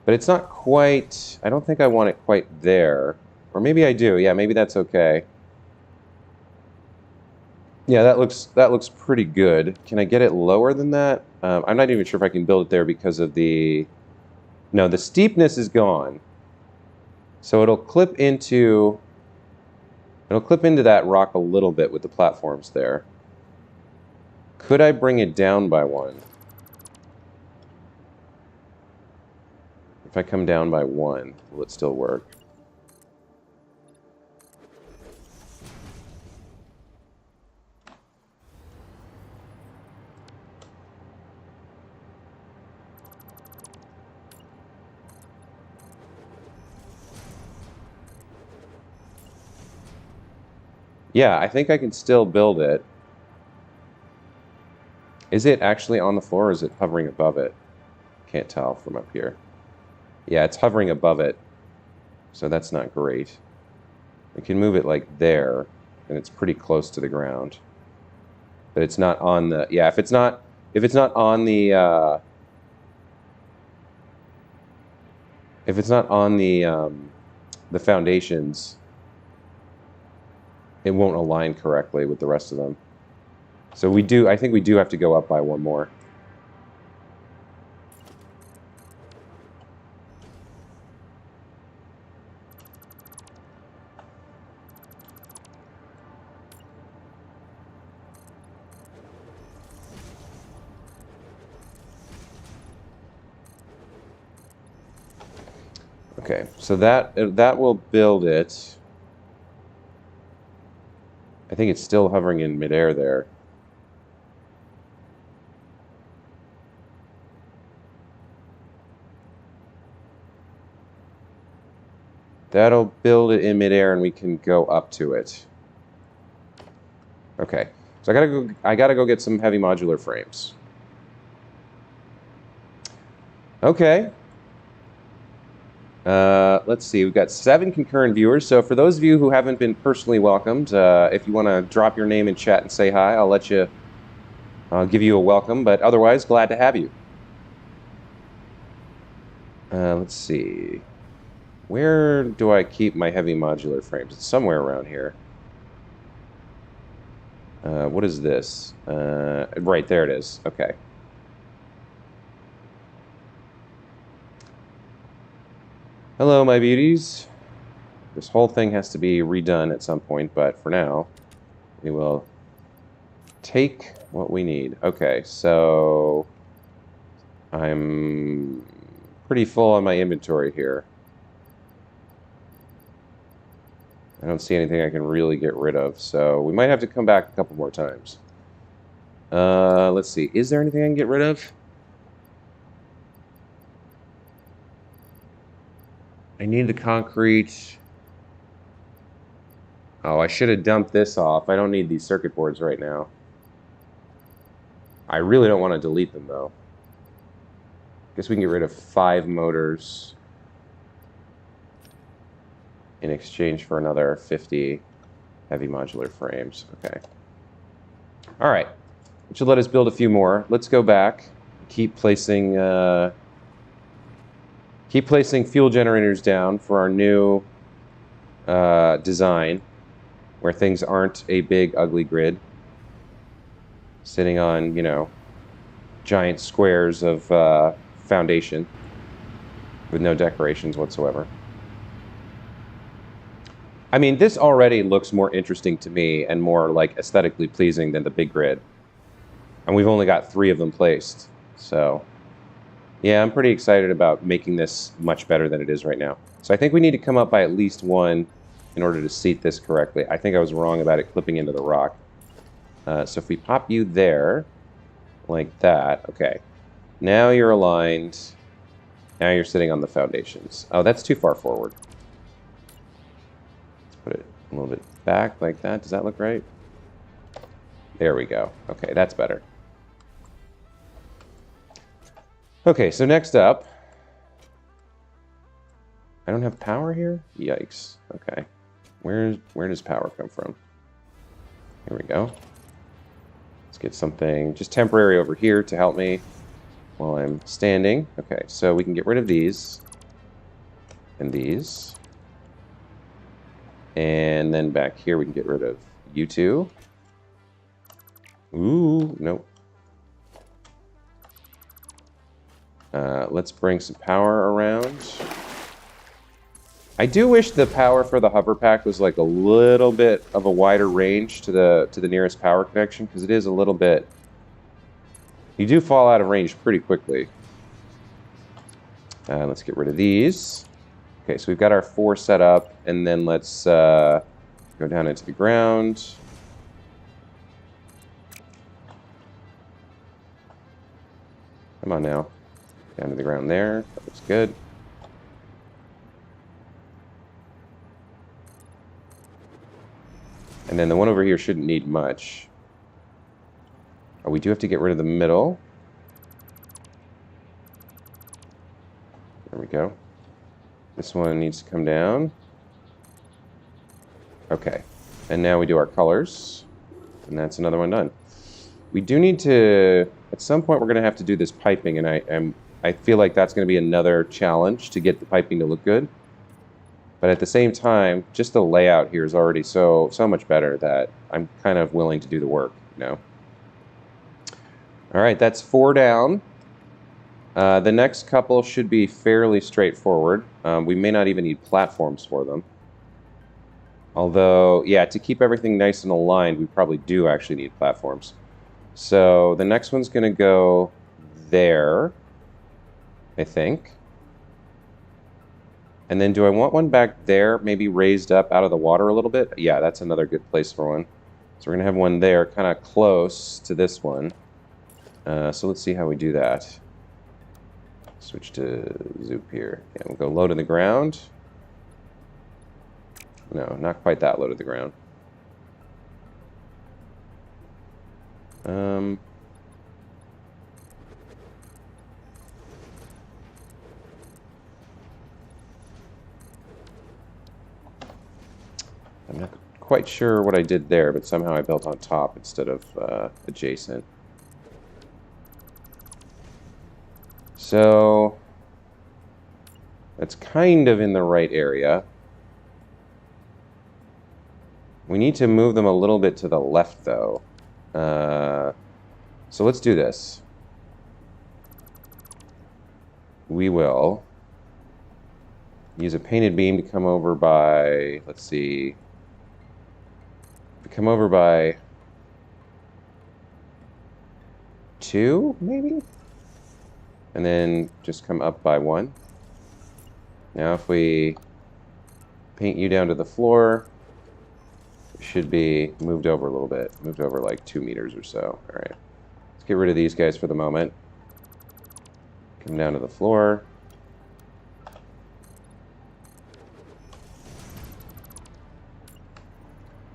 But it's not quite, I don't think I want it quite there. Or maybe I do. Yeah, maybe that's okay. Yeah, that looks pretty good. Can I get it lower than that? I'm not even sure if I can build it there because of the... No, the steepness is gone. So it'll clip into that rock a little bit with the platforms there. Could I bring it down by 1? If I come down by 1, will it still work? Yeah, I think I can still build it. Is it actually on the floor or is it hovering above it? Can't tell from up here. Yeah, it's hovering above it. So that's not great. We can move it like there, and it's pretty close to the ground. But it's not on the... Yeah, if it's not on the... if it's not on the foundations, it won't align correctly with the rest of them. So I think we do have to go up by 1 more. Okay, so that will build it. I think it's still hovering in midair there. That'll build it in midair and we can go up to it. Okay, so I gotta go get some heavy modular frames. Okay. Let's see, we've got 7 concurrent viewers. So for those of you who haven't been personally welcomed, if you want to drop your name in chat and say hi, I'll give you a welcome, but otherwise, glad to have you. Let's see. Where do I keep my heavy modular frames? It's somewhere around here. What is this? Right, there it is. Okay. Hello, my beauties. This whole thing has to be redone at some point, but for now, we will take what we need. Okay, so I'm pretty full on my inventory here. I don't see anything I can really get rid of, so we might have to come back a couple more times. Let's see. Is there anything I can get rid of? I need the concrete. Oh, I should have dumped this off. I don't need these circuit boards right now. I really don't want to delete them, though. Guess we can get rid of 5 motors in exchange for another 50 heavy modular frames. Okay. All right. Which will let us build a few more. Let's go back. Keep placing Keep placing fuel generators down for our new design, where things aren't a big, ugly grid. Sitting on, you know, giant squares of foundation with no decorations whatsoever. I mean, this already looks more interesting to me and more like aesthetically pleasing than the big grid. And we've only got 3 of them placed. So yeah, I'm pretty excited about making this much better than it is right now. So I think we need to come up by at least 1 in order to seat this correctly. I think I was wrong about it clipping into the rock. So if we pop you there, like that, okay. Now you're aligned. Now you're sitting on the foundations. Oh, that's too far forward. Let's put it a little bit back like that. Does that look right? There we go. Okay, that's better. Okay, so next up, I don't have power here? Yikes. Okay. Where does power come from? Here we go. Let's get something just temporary over here to help me while I'm standing. Okay, so we can get rid of these and these. And then back here we can get rid of you two. Ooh, nope. Let's bring some power around. I do wish the power for the hover pack was like a little bit of a wider range to the nearest power connection, because it is a little bit. You do fall out of range pretty quickly. Let's get rid of these. Okay, so we've got our 4 set up, and then let's go down into the ground. Come on now. Down to the ground there. That looks good. And then the one over here shouldn't need much. Oh, we do have to get rid of the middle. There we go. This one needs to come down. Okay. And now we do our colors. And that's another one done. We do need to, at some point we're going to have to do this piping, and I feel like that's going to be another challenge to get the piping to look good. But at the same time, just the layout here is already so much better that I'm kind of willing to do the work, you know. All right, that's 4 down. The next couple should be fairly straightforward. We may not even need platforms for them. Although, yeah, to keep everything nice and aligned, we probably do actually need platforms. So the next one's going to go there, I think. And then do I want one back there, maybe raised up out of the water a little bit? Yeah, that's another good place for one. So we're going to have one there kind of close to this one. So let's see how we do that. Switch to Zoop here. Yeah, we'll go low to the ground. No, not quite that low to the ground. I'm not quite sure what I did there, but somehow I built on top instead of adjacent. So that's kind of in the right area. We need to move them a little bit to the left, though. So let's do this. We will use a painted beam to come over by, let's see, come over by 2, maybe? And then just come up by 1. Now if we paint you down to the floor, it should be moved over a little bit. Moved over like 2 meters or so. All right. Let's get rid of these guys for the moment. Come down to the floor.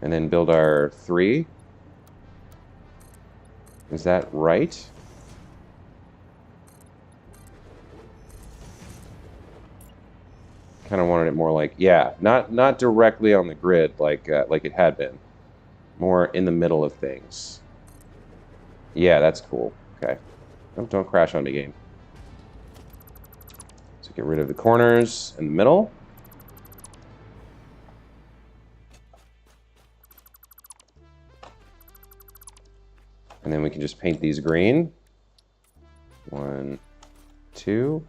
And then build our 3. Is that right? Kind of wanted it more like, yeah, not directly on the grid like it had been. More in the middle of things. Yeah, that's cool. Okay. Oh, don't crash on the game. So Get rid of the corners in the middle. And then we can just paint these green. 1, 2,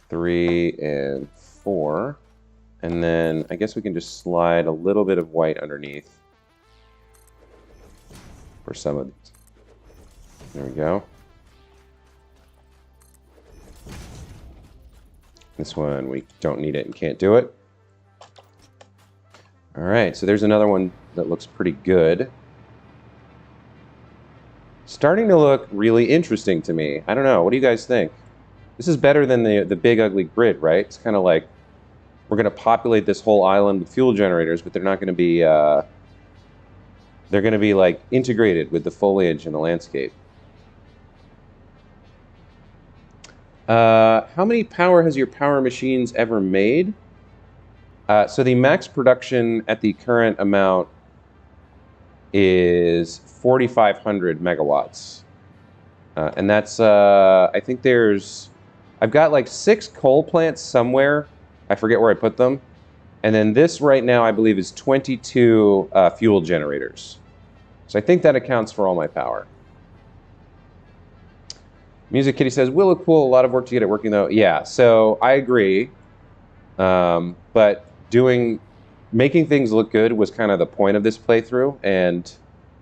3, and 4. And then I guess we can just slide a little bit of white underneath for some of these. There we go. This one, we don't need it and can't do it. All right, so there's another one that looks pretty good. Starting to look really interesting to me. I don't know, what do you guys think? This is better than the big ugly grid, right? It's kind of like we're going to populate this whole island with fuel generators, but they're not going to be, they're going to be like integrated with the foliage and the landscape. How many power has your power machines ever made? So the max production at the current amount is 4,500 megawatts. And that's, I think I've got like 6 coal plants somewhere. I forget where I put them. And then this right now, I believe, is 22 fuel generators. So I think that accounts for all my power. Music Kitty says, will look cool, a lot of work to get it working though. Yeah, so I agree. But making things look good was kind of the point of this playthrough, and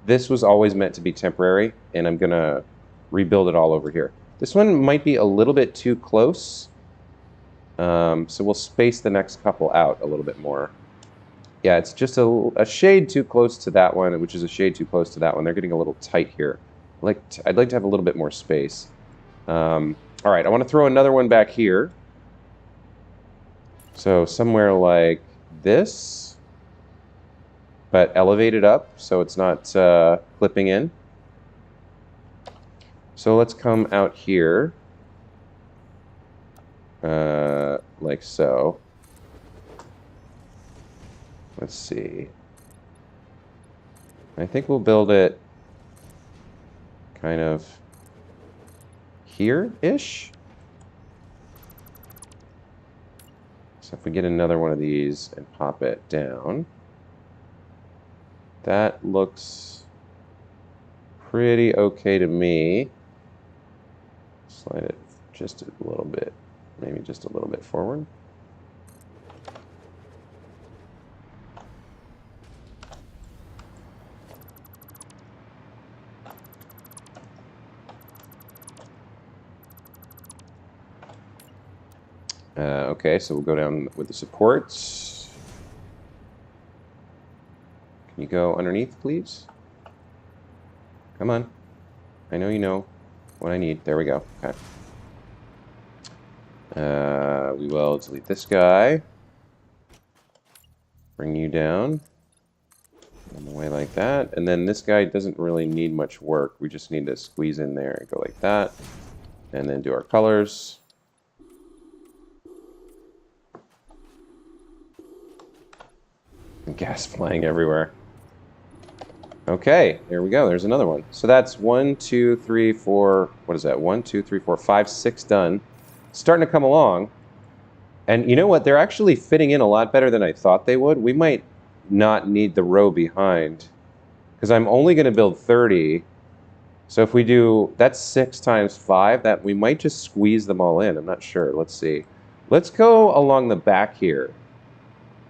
this was always meant to be temporary, and I'm gonna rebuild it all over here. This one might be a little bit too close, so we'll space the next couple out a little bit more. Yeah, it's just a shade too close to that one, which is a shade too close to that one. They're getting a little tight here. I'd like to have a little bit more space. All right, I want to throw another one back here. So somewhere like this, but elevated up so it's not clipping in. So let's come out here, like so. Let's see. I think we'll build it kind of here-ish. So if we get another one of these and pop it down, that looks pretty okay to me. Slide it just a little bit, maybe just a little bit forward. Okay, so we'll go down with the supports. Can you go underneath, please? Come on. I know you know what I need. There we go. Okay. We will delete this guy. Bring you down. On the way like that. And then this guy doesn't really need much work. We just need to squeeze in there and go like that. And then do our colors. Gas flying everywhere. Okay, there we go. There's another one. So that's 1, 2, 3, 4. What is that? 1, 2, 3, 4, 5, 6 done. Starting to come along. And you know what? They're actually fitting in a lot better than I thought they would. We might not need the row behind, because I'm only going to build 30. So if we do, that's 6 times 5. That we might just squeeze them all in. I'm not sure. Let's see. Let's go along the back here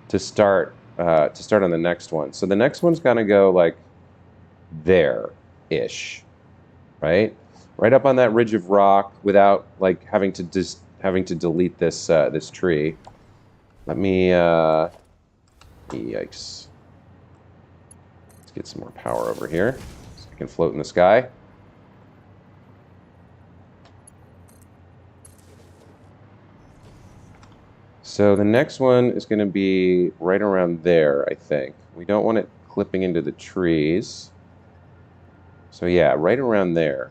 to start on the next one. So the next one's gonna go like there-ish, right? Right up on that ridge of rock without like having to delete this this tree. Let me yikes. Let's get some more power over here so I can float in the sky. So the next one is going to be right around there, I think. We don't want it clipping into the trees. So yeah, right around there.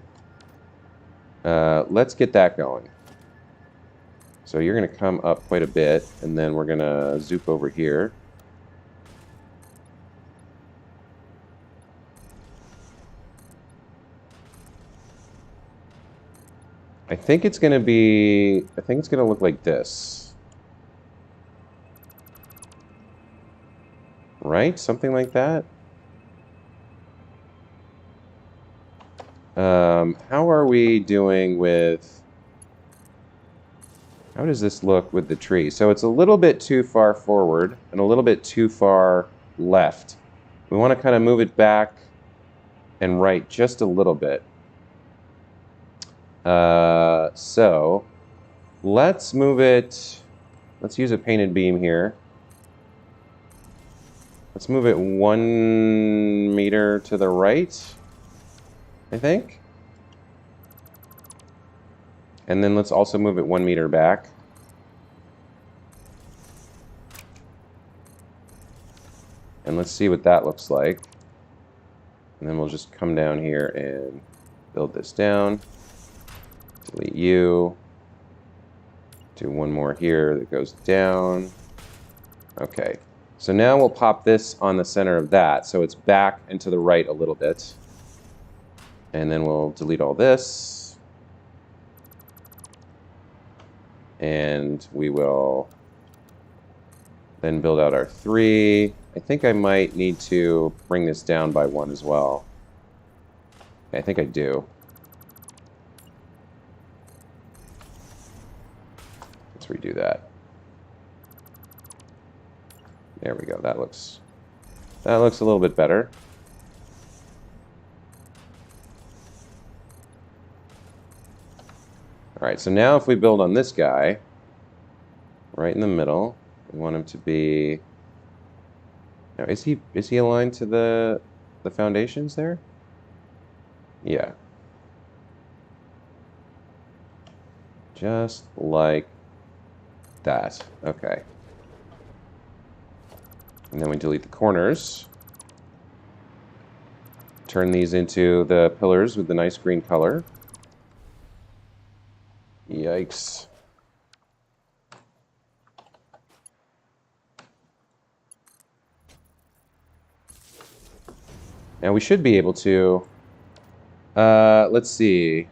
Let's get that going. So you're going to come up quite a bit, and then we're going to zoop over here. I think it's going to look like this. Right? Something like that. How are we doing with... How does this look with the tree? So it's a little bit too far forward and a little bit too far left. We want to kind of move it back and right just a little bit. So let's move it... Let's use a painted beam here. Let's move it 1 meter to the right, I think. And then let's also move it 1 meter back. And let's see what that looks like. And then we'll just come down here and build this down. Delete you. Do one more here that goes down. Okay. So now we'll pop this on the center of that, so it's back and to the right a little bit. And then we'll delete all this. And we will then build out our 3. I think I might need to bring this down by 1 as well. I think I do. Let's redo that. There we go. That looks a little bit better. All right, so now if we build on this guy, right in the middle, we want him to be... Now, is he aligned to the foundations there? Yeah. Just like that. Okay. And then we delete the corners. Turn these into the pillars with the nice green color. Yikes. Now we should be able to... let's see.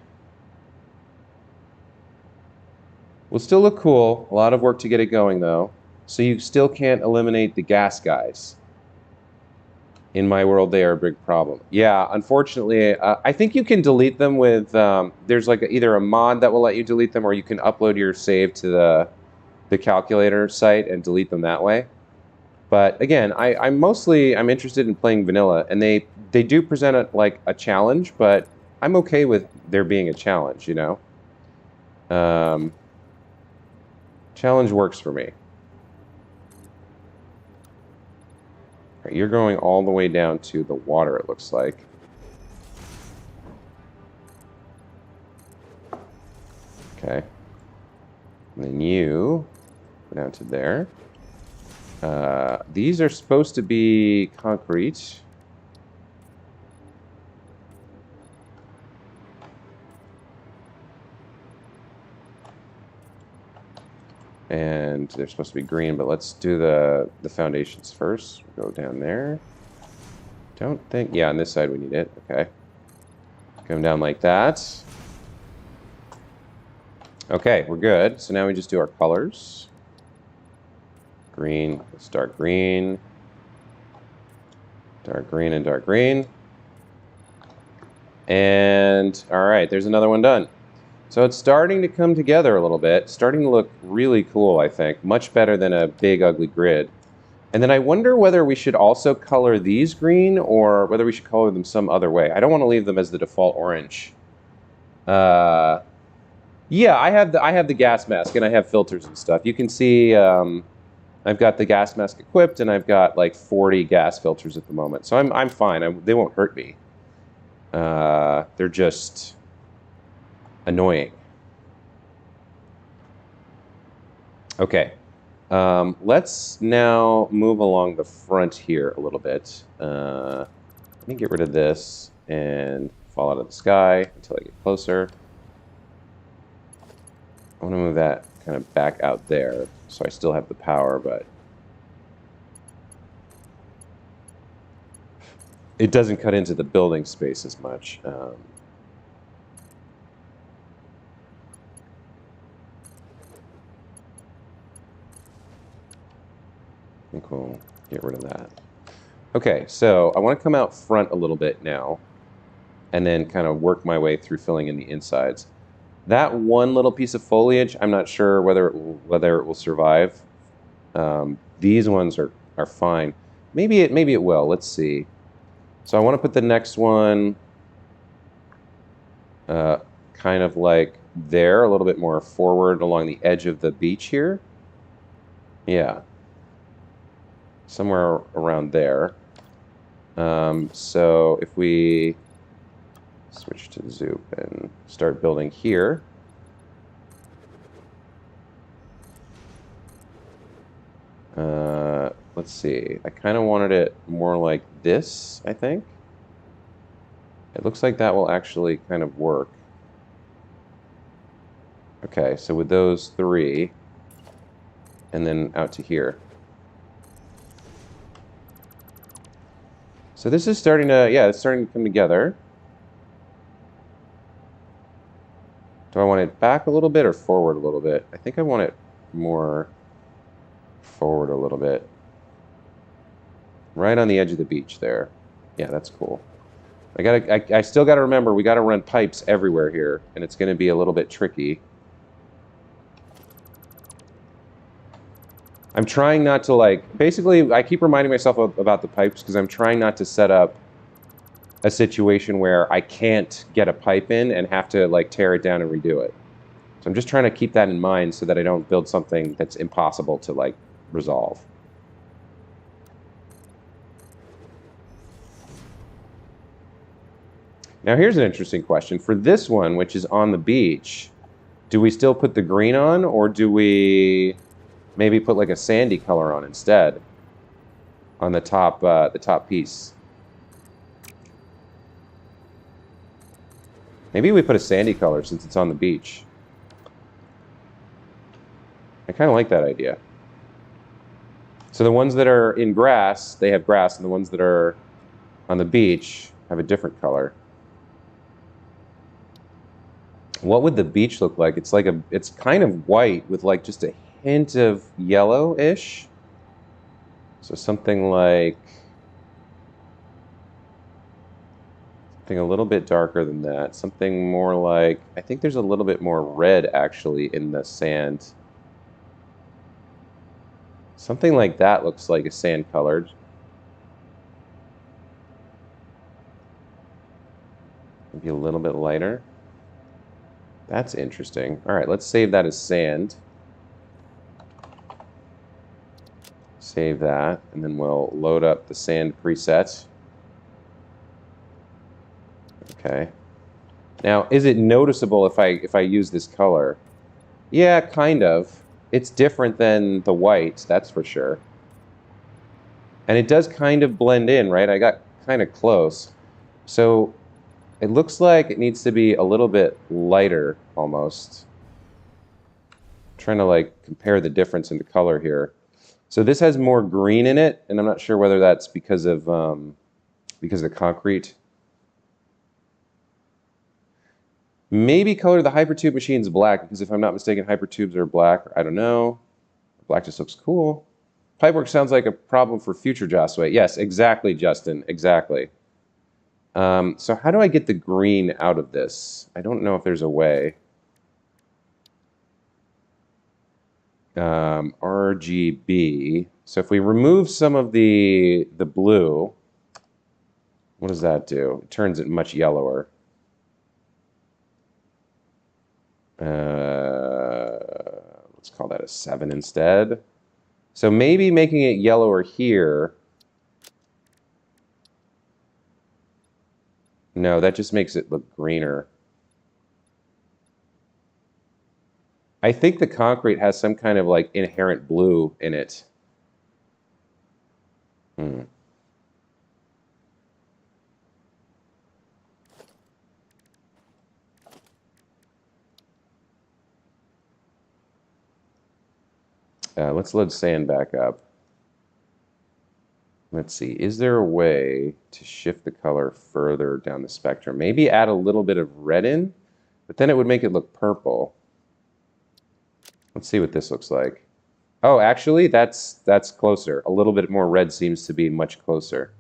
Will still look cool. A lot of work to get it going, though. So you still can't eliminate the gas guys. In my world, they are a big problem. Yeah, unfortunately, I think you can delete them with... there's like either a mod that will let you delete them, or you can upload your save to the calculator site and delete them that way. But again, I'm interested in playing vanilla, and they do present it like a challenge, but I'm okay with there being a challenge, you know? Challenge works for me. Right, you're going all the way down to the water, it looks like. Okay. And then you go down to there. These are supposed to be concrete. And they're supposed to be green, but let's do the foundations first. We'll go down there. Don't think... Yeah, on this side we need it. Okay. Come down like that. Okay, we're good. So now we just do our colors. Green, let's dark green. Dark green and dark green. And, all right, there's another one done. So it's starting to come together a little bit. Starting to look really cool, I think. Much better than a big, ugly grid. And then I wonder whether we should also color these green or whether we should color them some other way. I don't want to leave them as the default orange. Yeah, I have the gas mask and I have filters and stuff. You can see I've got the gas mask equipped and I've got like 40 gas filters at the moment. So I'm fine. They won't hurt me. They're just annoying. Okay. Let's now move along the front here a little bit. Let me get rid of this and fall out of the sky until I get closer. I want to move that kind of back out there so I still have the power, but it doesn't cut into the building space as much. think we'll get rid of that. Okay, so I want to come out front a little bit now, and then kind of work my way through filling in the insides. That one little piece of foliage, I'm not sure whether it will survive. These ones are fine. Maybe it will. Let's see. So I want to put the next one kind of like there, a little bit more forward along the edge of the beach here. Yeah. Somewhere around there. So if we switch to Zoop and start building here. Let's see. I kind of wanted it more like this, I think. It looks like that will actually kind of work. Okay, so with those three, and then out to here. So this is starting to, yeah, it's starting to come together. Do I want it back a little bit or forward a little bit? I think I want it more forward a little bit. Right on the edge of the beach there. Yeah, that's cool. I still gotta remember, we gotta run pipes everywhere here, and it's gonna be a little bit tricky. I'm trying not to, like, basically, I keep reminding myself about the pipes because I'm trying not to set up a situation where I can't get a pipe in and have to, like, tear it down and redo it. So I'm just trying to keep that in mind so that I don't build something that's impossible to, like, resolve. Now here's an interesting question. For this one, which is on the beach, do we still put the green on, or do we maybe put like a sandy color on instead on the top piece? Maybe we put a sandy color since it's on the beach. I kind of like that idea. So the ones that are in grass, they have grass, and the ones that are on the beach have a different color. What would the beach look like? It's like it's kind of white with like just a hint of yellow-ish. So something like something a little bit darker than that. Something more like, I think there's a little bit more red actually in the sand. Something like that looks like a sand colored. Maybe a little bit lighter. That's interesting. All right, let's save that as sand. Save that, and then we'll load up the sand preset. Okay. Now, is it noticeable if I use this color? Yeah, kind of. It's different than the white, that's for sure. And it does kind of blend in, right? I got kind of close. So it looks like it needs to be a little bit lighter, almost. I'm trying to like compare the difference in the color here. So this has more green in it, and I'm not sure whether that's because of the concrete. Maybe color the hypertube machines black, because if I'm not mistaken, hypertubes are black. I don't know. Black just looks cool. Pipework sounds like a problem for future Josway. Yes, exactly, Justin. Exactly. So how do I get the green out of this? I don't know if there's a way. RGB. So if we remove some of the blue, what does that do? It turns it much yellower. Let's call that a 7 instead. So maybe making it yellower here. No, that just makes it look greener. I think the concrete has some kind of like inherent blue in it. Let's load sand back up. Let's see, is there a way to shift the color further down the spectrum? Maybe add a little bit of red in, but then it would make it look purple. Let's see what this looks like. Oh, actually, that's closer. A little bit more red seems to be much closer.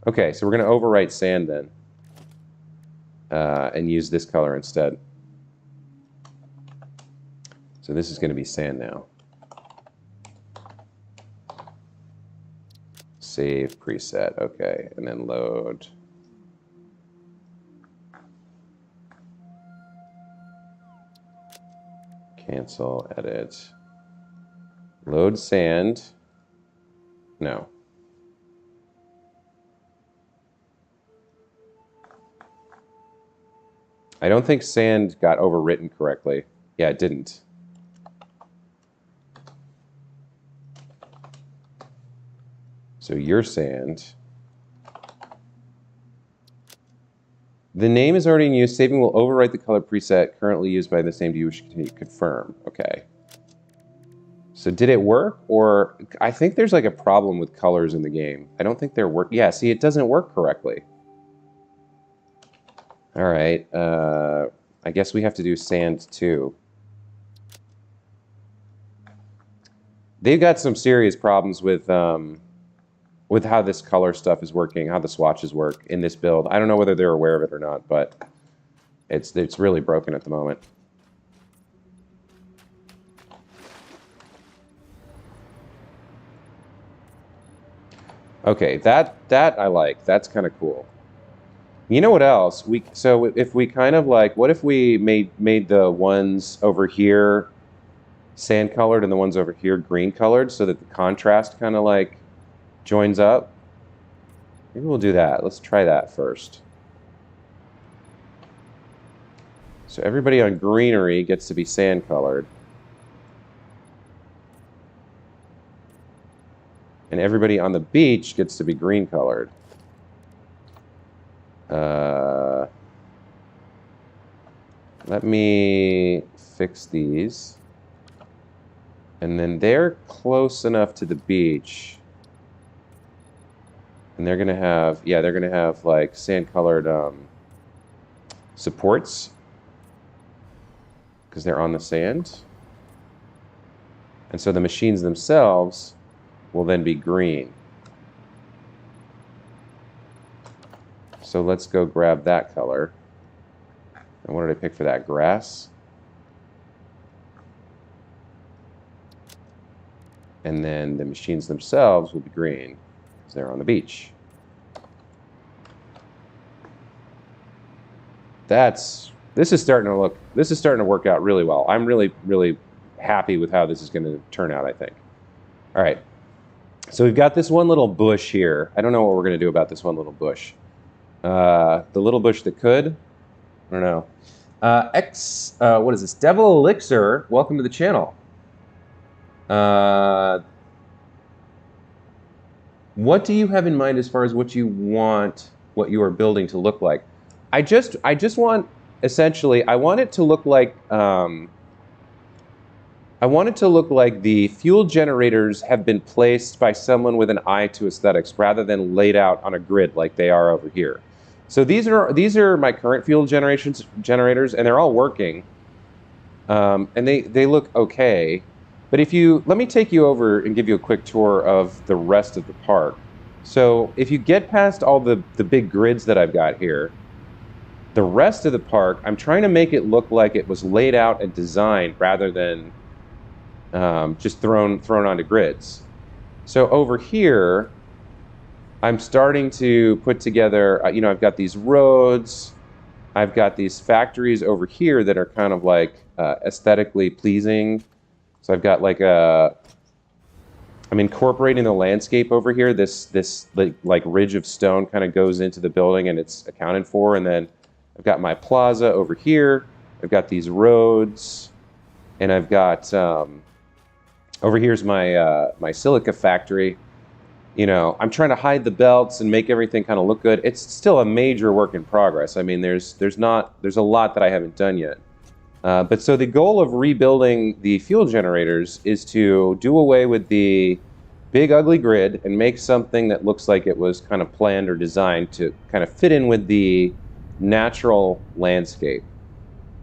Okay, so we're going to overwrite sand then. And use this color instead. So this is going to be sand now. Save preset, okay, and then load. Cancel, edit. Load sand. No. I don't think sand got overwritten correctly. Yeah, it didn't. So your sand. The name is already in use. Saving will overwrite the color preset currently used by this name. Do you wish to continue? Confirm. Okay. So did it work? Or I think there's like a problem with colors in the game. I don't think they're work. Yeah, see, it doesn't work correctly. All right. I guess we have to do sand too. They've got some serious problems with how this color stuff is working, how the swatches work in this build. I don't know whether they're aware of it or not, but it's really broken at the moment. Okay, that I like. That's kind of cool. You know what else? So if we kind of like, what if we made the ones over here sand colored and the ones over here green colored, so that the contrast kind of like joins up? Maybe we'll do that. Let's try that first. So everybody on greenery gets to be sand colored. And everybody on the beach gets to be green colored. Let me fix these. And then they're close enough to the beach. And they're gonna have, yeah, they're gonna have like sand-colored supports because they're on the sand. And so the machines themselves will then be green. So let's go grab that color. And what did I pick for that? Grass. And then the machines themselves will be green because they're on the beach. This is starting to work out really well. I'm really, really happy with how this is going to turn out, I think. All right. So we've got this one little bush here. I don't know what we're going to do about this one little bush. The little bush that could. I don't know. What is this? Devil Elixir, welcome to the channel. What do you have in mind as far as what you want, what you are building to look like? I just want, essentially, I want it to look like, the fuel generators have been placed by someone with an eye to aesthetics rather than laid out on a grid like they are over here. So these are my current fuel generators, and they're all working, and they look okay. But let me take you over and give you a quick tour of the rest of the park. So if you get past all the big grids that I've got here, the rest of the park, I'm trying to make it look like it was laid out and designed rather than just thrown onto grids. So over here, I'm starting to put together, I've got these roads, I've got these factories over here that are kind of like aesthetically pleasing. So I've got like I'm incorporating the landscape over here. This like ridge of stone kind of goes into the building and it's accounted for. And then I've got my plaza over here. I've got these roads, and I've got over here's my my silica factory. I'm trying to hide the belts and make everything kind of look good. It's still a major work in progress. I mean, there's a lot that I haven't done yet. But so the goal of rebuilding the fuel generators is to do away with the big ugly grid and make something that looks like it was kind of planned or designed to kind of fit in with the natural landscape.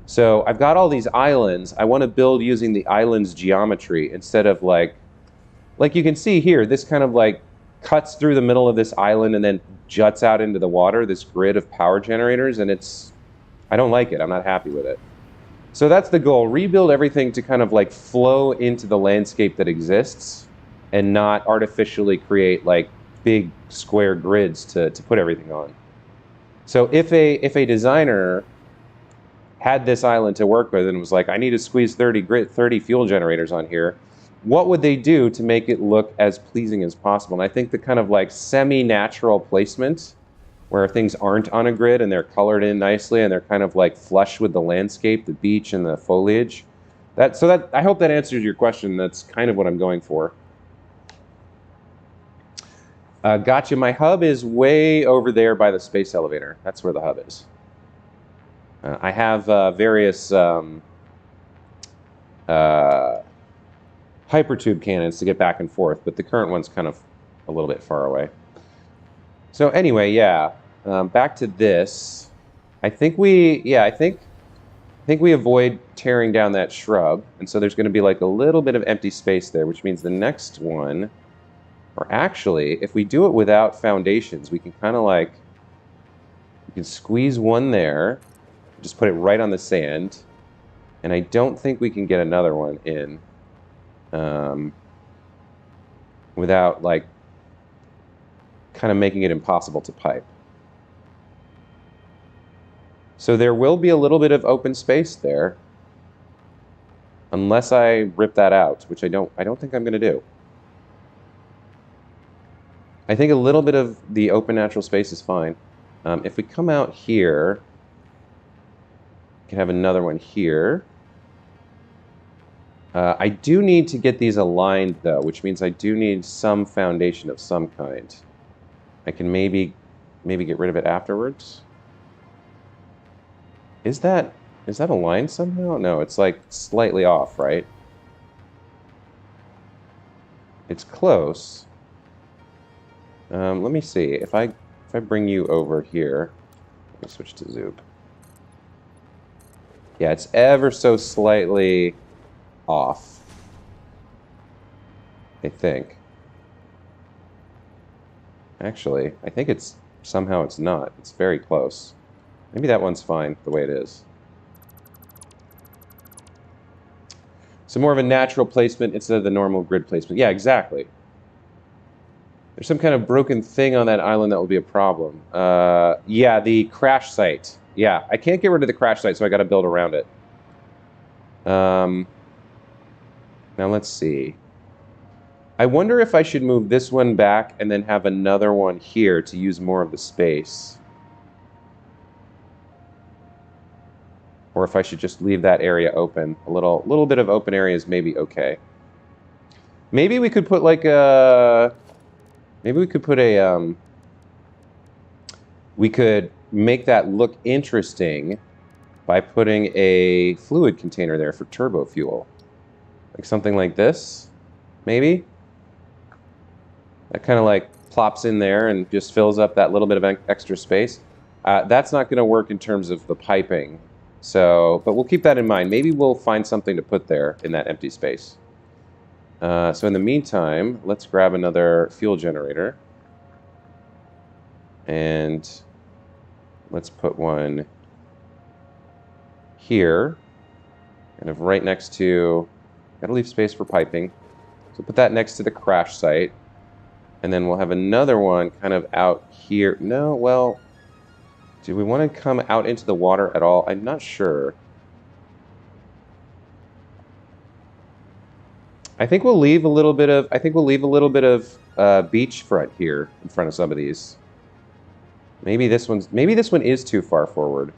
So I've got all these islands. I want to build using the island's geometry instead of like like you can see here, this kind of like cuts through the middle of this island and then juts out into the water, this grid of power generators, and I don't like it. I'm not happy with it. So that's the goal. Rebuild everything to kind of like flow into the landscape that exists and not artificially create like big square grids to put everything on. So if a designer had this island to work with and was like, I need to squeeze 30 fuel generators on here, what would they do to make it look as pleasing as possible? And I think the kind of like semi-natural placement where things aren't on a grid and they're colored in nicely and they're kind of like flush with the landscape, the beach and the foliage. I hope that answers your question. That's kind of what I'm going for. Gotcha. My hub is way over there by the space elevator. That's where the hub is. I have various hypertube cannons to get back and forth, but the current one's kind of a little bit far away. So anyway, yeah, back to this. I think we avoid tearing down that shrub, and so there's going to be like a little bit of empty space there, which means the next one, or actually, if we do it without foundations, we can kind of like, we can squeeze one there, just put it right on the sand, and I don't think we can get another one in without like kind of making it impossible to pipe. So there will be a little bit of open space there, unless I rip that out, which I don't think I'm going to do. I think a little bit of the open natural space is fine. If we come out here, we can have another one here. I do need to get these aligned, though, which means I do need some foundation of some kind. I can maybe get rid of it afterwards. Is that aligned somehow? No, it's like slightly off, right? It's close. Let me see. If I bring you over here, let me switch to Zoop. Yeah, it's ever so slightly off, I think. Actually, I think somehow it's not. It's very close. Maybe that one's fine the way it is. So more of a natural placement instead of the normal grid placement. Yeah, exactly. There's some kind of broken thing on that island that will be a problem. Yeah, the crash site. Yeah, I can't get rid of the crash site, so I got to build around it. Now let's see. I wonder if I should move this one back and then have another one here to use more of the space. Or if I should just leave that area open. A little bit of open area is maybe okay. Maybe we could put like a... Maybe we could put a... we could make that look interesting by putting a fluid container there for turbo fuel. Like something like this, maybe? That kind of like plops in there and just fills up that little bit of extra space. That's not going to work in terms of the piping. So, but we'll keep that in mind. Maybe we'll find something to put there in that empty space. So in the meantime, let's grab another fuel generator. And let's put one here, kind of right next to, gotta leave space for piping. So put that next to the crash site. And then we'll have another one kind of out here. No, well, do we want to come out into the water at all? I'm not sure. I think we'll leave a little bit of, beachfront here in front of some of these. Maybe this one is too far forward.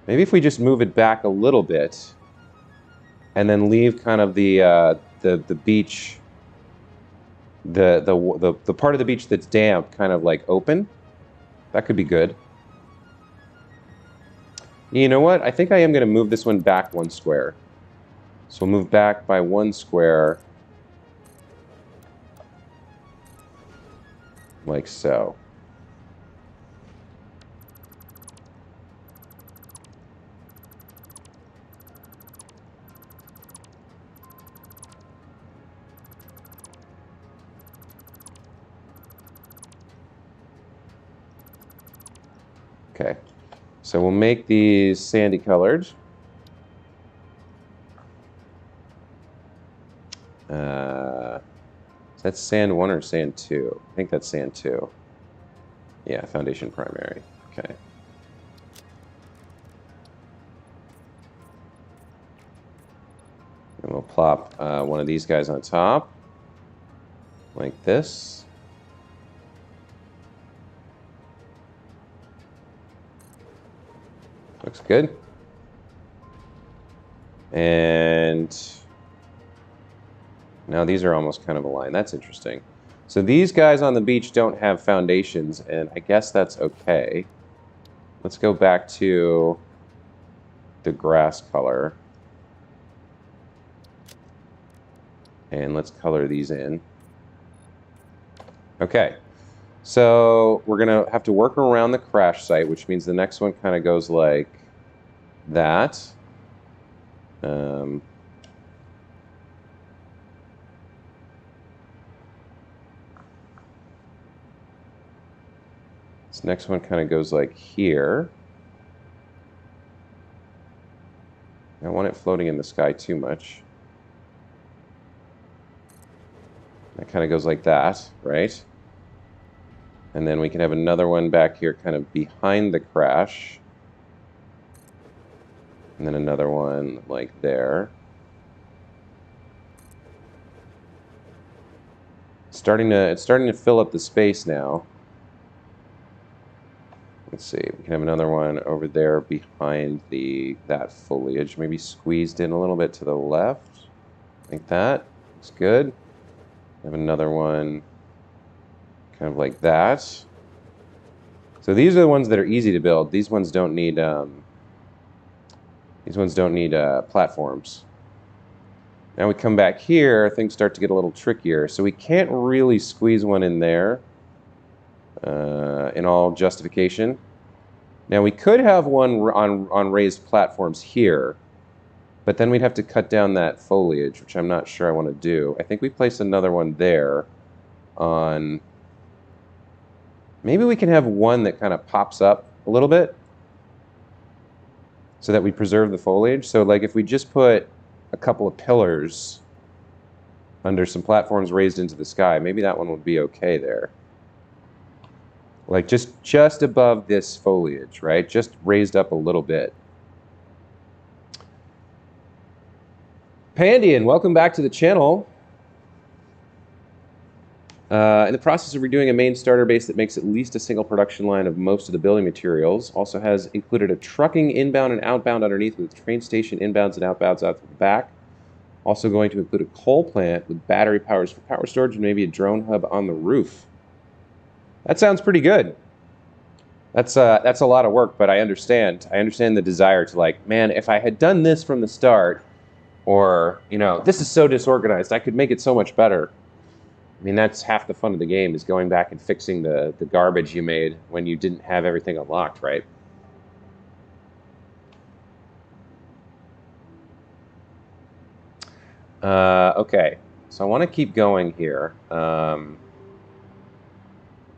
Maybe if we just move it back a little bit and then leave kind of the beach, the part of the beach that's damp kind of like open, that could be good. You know what? I think I am going to move this one back one square. So we'll move back by one square. Like so. Okay, so we'll make these sandy colored. Is that sand 1 or sand 2? I think that's sand 2. Yeah, foundation primary. Okay. And we'll plop one of these guys on top, like this. Looks good. And now these are almost kind of aligned. That's interesting. So these guys on the beach don't have foundations, and I guess that's okay. Let's go back to the grass color. And let's color these in. Okay. So we're going to have to work around the crash site, which means the next one kind of goes like that. This next one kind of goes like here. I don't want it floating in the sky too much. That kind of goes like that, right? And then we can have another one back here kind of behind the crash. And then another one like there. It's starting to fill up the space now. Let's see, we can have another one over there behind that foliage, maybe squeezed in a little bit to the left, like that. Looks good. Have another one kind of like that. So these are the ones that are easy to build. These ones don't need platforms. Now we come back here, things start to get a little trickier. So we can't really squeeze one in there in all justification. Now we could have one on raised platforms here, but then we'd have to cut down that foliage, which I'm not sure I want to do. I think we place another one there on... Maybe we can have one that kind of pops up a little bit so that we preserve the foliage. So like if we just put a couple of pillars under some platforms raised into the sky, maybe that one would be okay there. Like just above this foliage, right? Just raised up a little bit. Pandian, welcome back to the channel. In the process of redoing a main starter base that makes at least a single production line of most of the building materials, also has included a trucking inbound and outbound underneath with train station inbounds and outbounds out to the back. Also going to include a coal plant with battery powers for power storage and maybe a drone hub on the roof. That sounds pretty good. That's a lot of work, but I understand. I understand the desire to like, man, if I had done this from the start, or, you know, this is so disorganized, I could make it so much better. I mean, that's half the fun of the game, is going back and fixing the garbage you made when you didn't have everything unlocked, right? Okay, so I want to keep going here.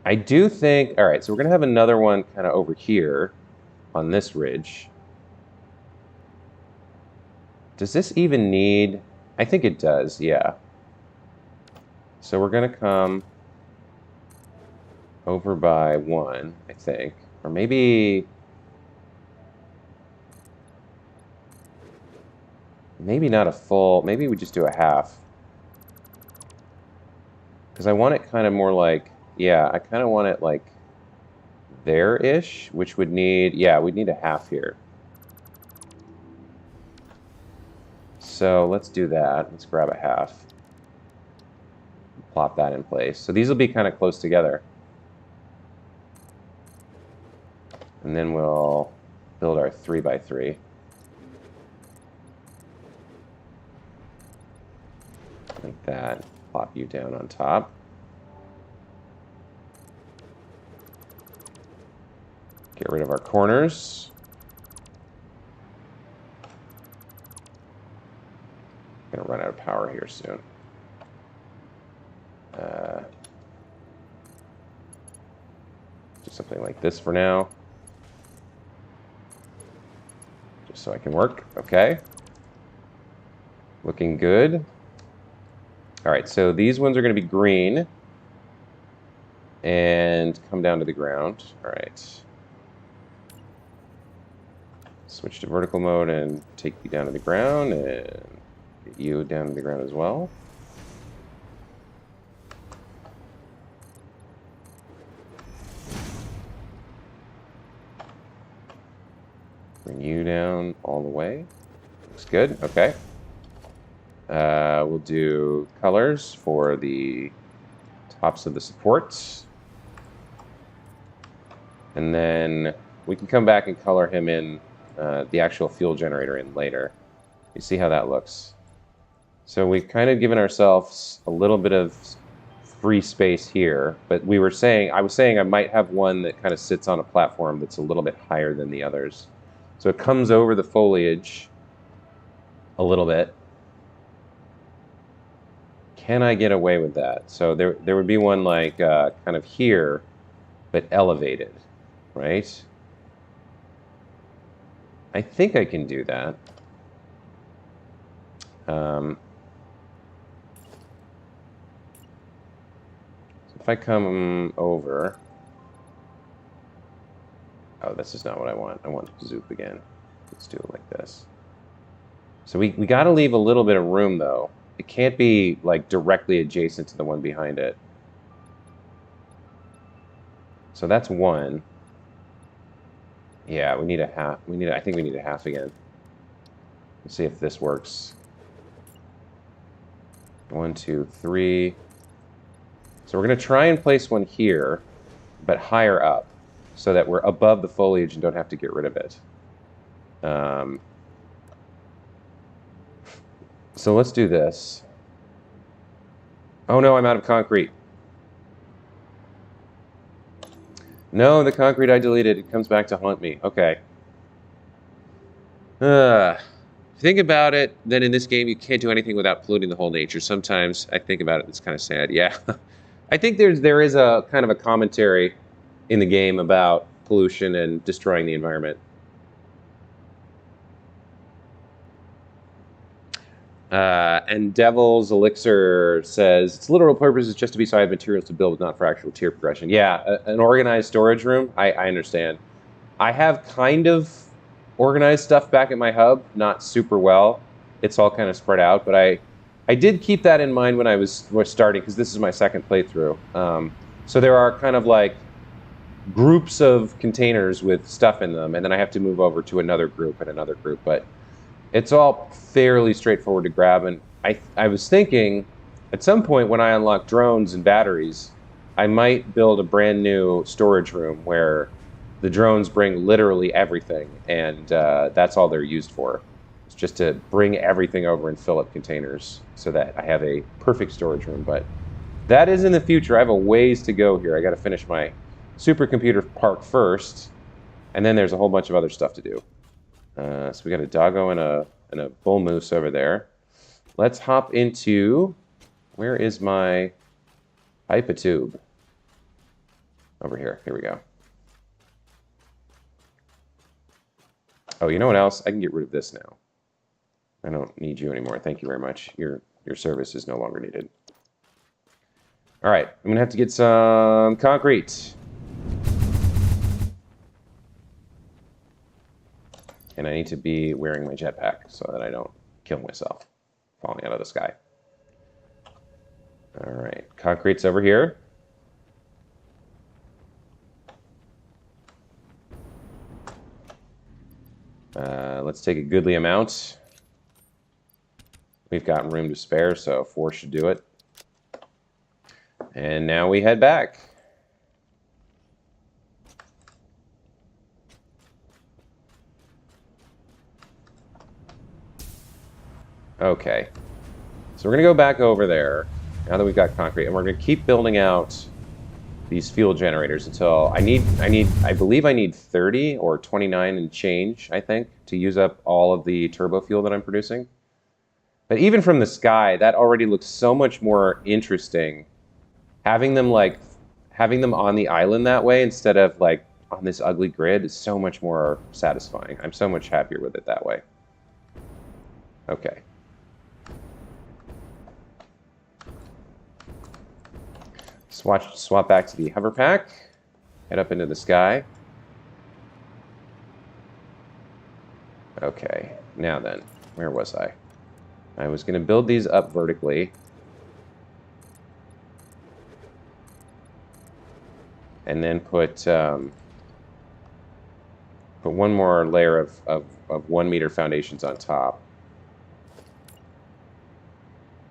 I do think, all right, so we're going to have another one kind of over here on this ridge. Does this even need, I think it does, yeah. So we're going to come over by one, I think. Or maybe not a full, maybe we just do a half. Because I want it kind of more like, yeah, I kind of want it like there-ish, which would need, yeah, we'd need a half here. So let's do that. Let's grab a half. Plop that in place. So these will be kind of close together. And then we'll build our 3x3. Like that. Plop you down on top. Get rid of our corners. I'm gonna run out of power here soon. Do something like this for now. so I can work. Okay. Looking good. All right, so these ones are going to be green and come down to the ground. All right. Switch to vertical mode and take you down to the ground and get you down to the ground as well. Bring you down all the way. Looks good. Okay. We'll do colors for the tops of the supports. And then we can come back and color him in the actual fuel generator in later. You see how that looks. So we've kind of given ourselves a little bit of free space here, but I was saying I might have one that kind of sits on a platform that's a little bit higher than the others. So it comes over the foliage a little bit. Can I get away with that? So there would be one like kind of here, but elevated, right? I think I can do that. So if I come over... Oh, this is not what I want. I want Zoop again. Let's do it like this. So we got to leave a little bit of room, though. It can't be like directly adjacent to the one behind it. So that's one. Yeah, we need a half. I think we need a half again. Let's see if this works. 1, 2, 3. So we're going to try and place one here, but higher up, so that we're above the foliage and don't have to get rid of it. So let's do this. Oh no, I'm out of concrete. No, the concrete I deleted, it comes back to haunt me. Okay. Think about it, then in this game you can't do anything without polluting the whole nature. Sometimes I think about it, it's kind of sad. Yeah. I think there is a kind of a commentary in the game about pollution and destroying the environment. And Devil's Elixir says, its literal purpose is just to be so I have materials to build, not for actual tier progression. Yeah, an organized storage room, I understand. I have kind of organized stuff back at my hub, not super well. It's all kind of spread out, but I did keep that in mind when I was starting, because this is my second playthrough. So there are kind of like groups of containers with stuff in them, and then I have to move over to another group and another group, but it's all fairly straightforward to grab. And I was thinking, at some point when I unlock drones and batteries, I might build a brand new storage room where the drones bring literally everything, and that's all they're used for. It's just to bring everything over and fill up containers so that I have a perfect storage room. But that is in the future. I have a ways to go here. I got to finish my supercomputer park first, and then there's a whole bunch of other stuff to do. So we got a doggo and a bull moose over there. Let's hop into, where is my hypotube? Over here. Here we go. Oh, you know what else? I can get rid of this now. I don't need you anymore. Thank you very much. Your service is no longer needed. All right, I'm gonna have to get some concrete. And I need to be wearing my jetpack so that I don't kill myself falling out of the sky. All right, concrete's over here. Let's take a goodly amount. We've got room to spare, so 4 should do it. And now we head back. Okay, so we're gonna go back over there now that we've got concrete, and we're gonna keep building out these fuel generators until I believe I need 30 or 29 and change, I think, to use up all of the turbo fuel that I'm producing. But even from the sky, that already looks so much more interesting. Having them on the island that way instead of like on this ugly grid is so much more satisfying. I'm so much happier with it that way. Okay. Swap back to the hover pack. Head up into the sky. Okay, now then, where was I? I was going to build these up vertically. And then put one more layer of 1 meter foundations on top.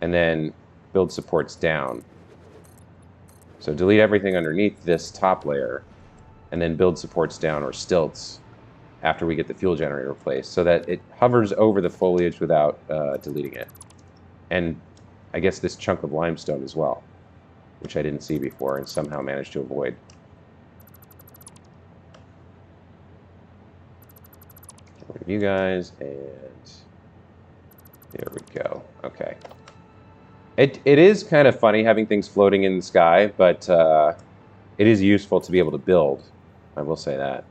And then build supports down. So delete everything underneath this top layer, and then build supports down, or stilts, after we get the fuel generator replaced, so that it hovers over the foliage without deleting it. And I guess this chunk of limestone as well, which I didn't see before and somehow managed to avoid. Get rid of you guys, and there we go. Okay. It is kind of funny having things floating in the sky, but it is useful to be able to build. I will say that.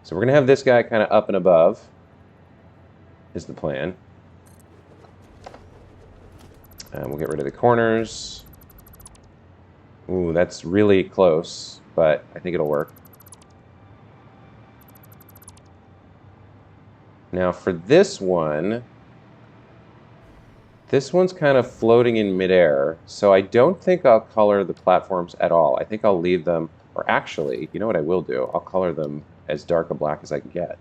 So we're going to have this guy kind of up and above, is the plan. And we'll get rid of the corners. Ooh, that's really close, but I think it'll work. Now for this one's kind of floating in midair, so I don't think I'll color the platforms at all. I think I'll leave them, or actually, you know what I will do? I'll color them as dark a black as I can get.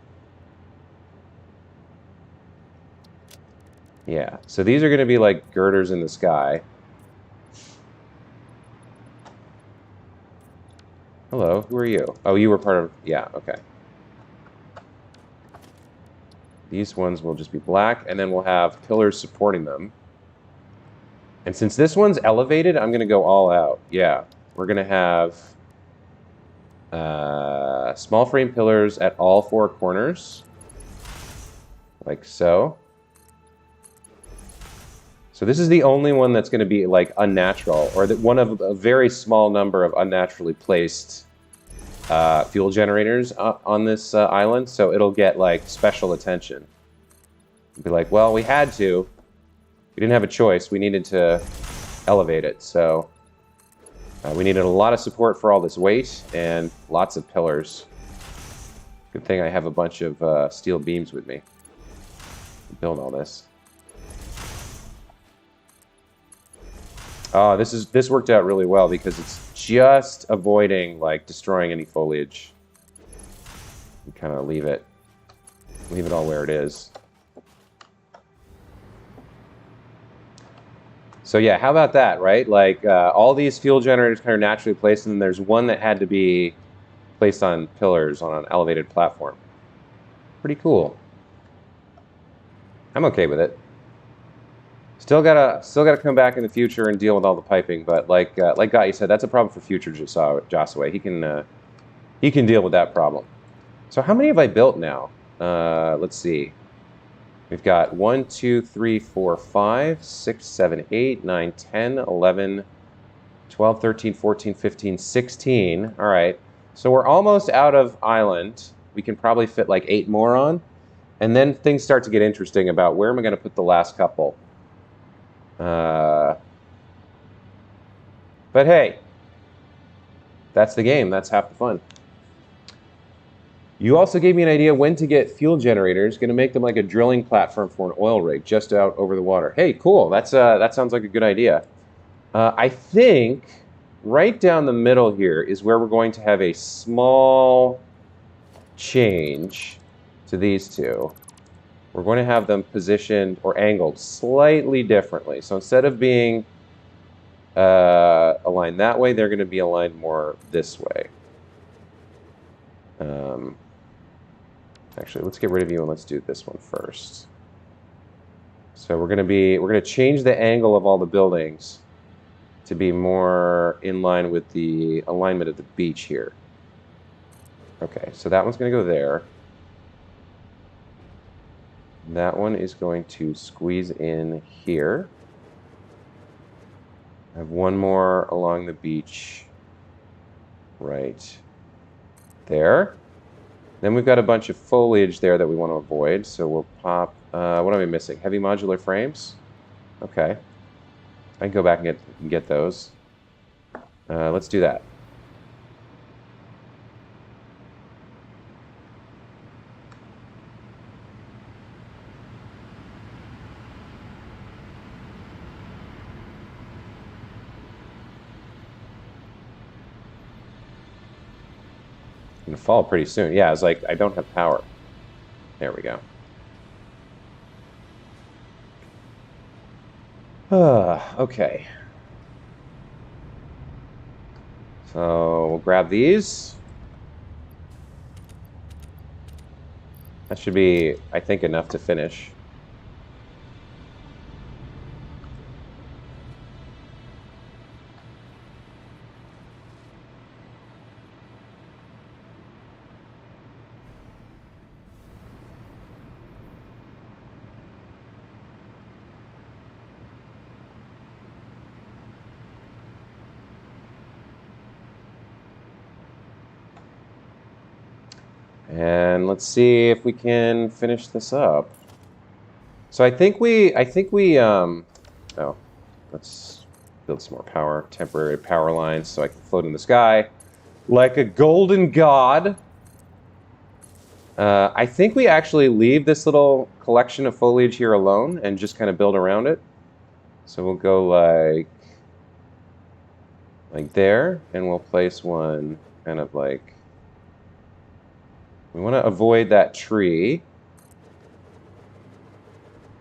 Yeah, so these are going to be like girders in the sky. Hello, who are you? Oh, you were part of, yeah, okay. These ones will just be black, and then we'll have pillars supporting them. And since this one's elevated, I'm going to go all out. Yeah, we're going to have small frame pillars at all 4 corners, like so. So this is the only one that's going to be like unnatural, or that one of a very small number of unnaturally placed fuel generators on this island. So it'll get like special attention. It'll be like, well, we had to. We didn't have a choice. We needed to elevate it. So we needed a lot of support for all this weight and lots of pillars. Good thing I have a bunch of steel beams with me to build all this. Oh, this worked out really well because it's just avoiding like destroying any foliage. You kind of leave it all where it is. So yeah, how about that, right? Like all these fuel generators kind of naturally placed, and then there's one that had to be placed on pillars on an elevated platform. Pretty cool. I'm okay with it. Still gotta come back in the future and deal with all the piping, but like Guy said, that's a problem for future Josue. He can deal with that problem. So how many have I built now? Let's see. We've got 1, 2, 3, 4, 5, 6, 7, 8, 9, 10, 11, 12, 13, 14, 15, 16. All right. So we're almost out of island. We can probably fit like 8 more on. And then things start to get interesting about where am I going to put the last couple. But hey, that's the game. That's half the fun. You also gave me an idea when to get fuel generators. Going to make them like a drilling platform for an oil rig just out over the water. Hey, cool. That sounds like a good idea. I think right down the middle here is where we're going to have a small change to these two. We're going to have them positioned or angled slightly differently. So instead of being aligned that way, they're going to be aligned more this way. Actually, let's get rid of you and let's do this one first. So we're going to change the angle of all the buildings to be more in line with the alignment of the beach here. Okay, so that one's going to go there. That one is going to squeeze in here. I have one more along the beach right there. Then we've got a bunch of foliage there that we want to avoid, so we'll pop... what am I missing? Heavy modular frames? Okay. I can go back and get those. Let's do that. Gonna fall pretty soon. Yeah, it's like I don't have power. There we go. Okay. So we'll grab these. That should be, I think, enough to finish. And let's see if we can finish this up. So I think we, oh, let's build some more power, temporary power lines so I can float in the sky like a golden god. I think we actually leave this little collection of foliage here alone and just kind of build around it. So we'll go like there, and we'll place one kind of like, we want to avoid that tree.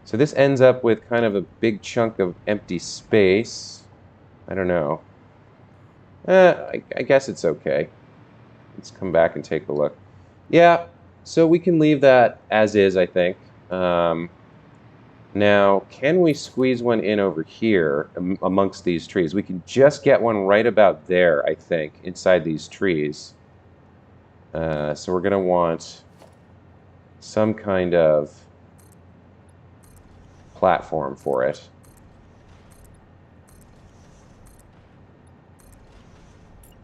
So this ends up with kind of a big chunk of empty space. I don't know. I guess it's okay. Let's come back and take a look. Yeah, so we can leave that as is, I think. Now, can we squeeze one in over here amongst these trees? We can just get one right about there, I think, inside these trees. So we're going to want some kind of platform for it.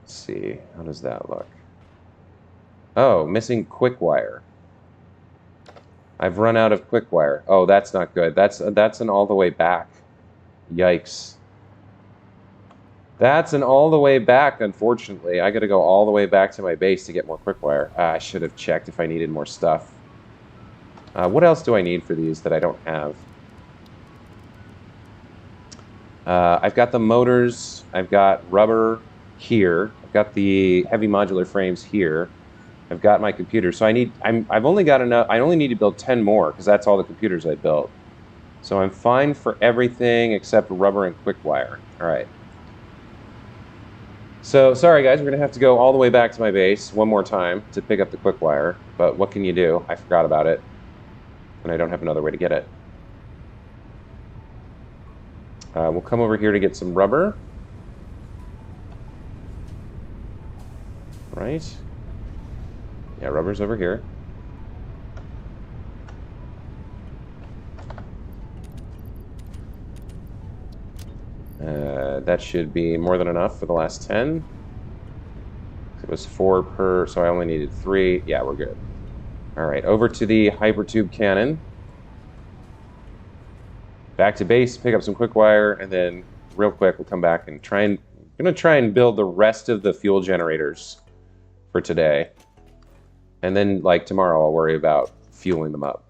Let's see, how does that look? Oh, missing quick wire. I've run out of quick wire. Oh, that's not good. That's an all the way back. Yikes. That's an all the way back, unfortunately. I got to go all the way back to my base to get more quick wire. I should have checked if I needed more stuff. What else do I need for these that I don't have? I've got the motors. I've got rubber here. I've got the heavy modular frames here. I've got my computer. So I've only got enough. I only need to build 10 more because that's all the computers I built. So I'm fine for everything except rubber and quick wire. All right. So sorry guys, we're gonna have to go all the way back to my base one more time to pick up the quick wire. But what can you do? I forgot about it, and I don't have another way to get it. We'll come over here to get some rubber. Right. Yeah, rubber's over here. That should be more than enough for the last 10. It was 4 per, so I only needed 3. Yeah, we're good. All right, over to the hypertube cannon. Back to base, pick up some quick wire, and then real quick we'll come back and I'm gonna try and build the rest of the fuel generators for today. And then like tomorrow I'll worry about fueling them up.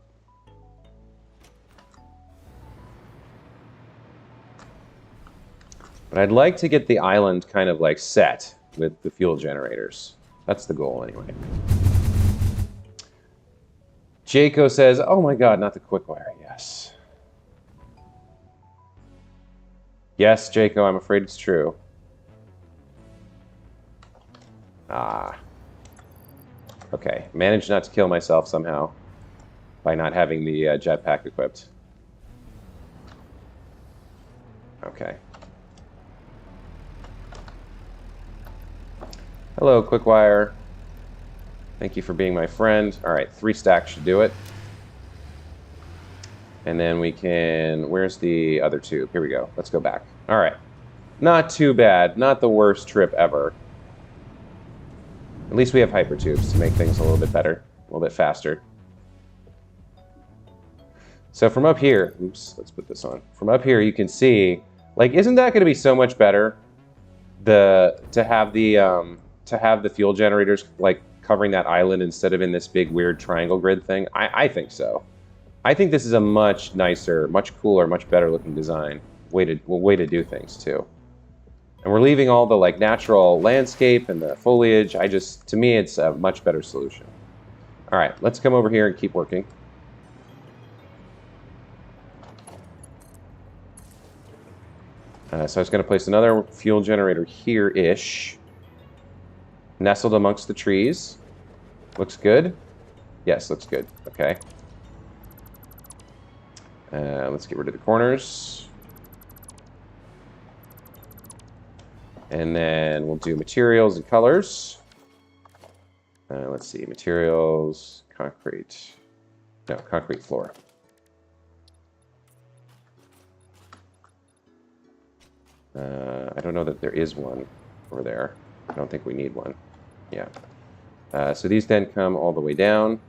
But I'd like to get the island kind of like set with the fuel generators. That's the goal anyway. Jaco says, oh my god, not the quick wire. Yes. Yes, Jaco, I'm afraid it's true. Ah. Okay, managed not to kill myself somehow by not having the jetpack equipped. Okay. Hello, Quickwire. Thank you for being my friend. All right, 3 stacks should do it. And then we can... Where's the other tube? Here we go. Let's go back. All right. Not too bad. Not the worst trip ever. At least we have hypertubes to make things a little bit better. little bit faster. So from up here, oops, let's put this on. From up here, you can see, like, isn't that going to be so much better? To have the fuel generators like covering that island instead of in this big weird triangle grid thing. I think so. I think this is a much nicer, much cooler, much better looking design way to do things too. And we're leaving all the like natural landscape and the foliage. To me, it's a much better solution. All right, let's come over here and keep working. So I was going to place another fuel generator here-ish, nestled amongst the trees. Looks good. Yes, looks good. Okay. Let's get rid of the corners. And then we'll do materials and colors. Let's see, materials, concrete. No, concrete floor. I don't know that there is one over there. I don't think we need one. Yeah. So these then come all the way down.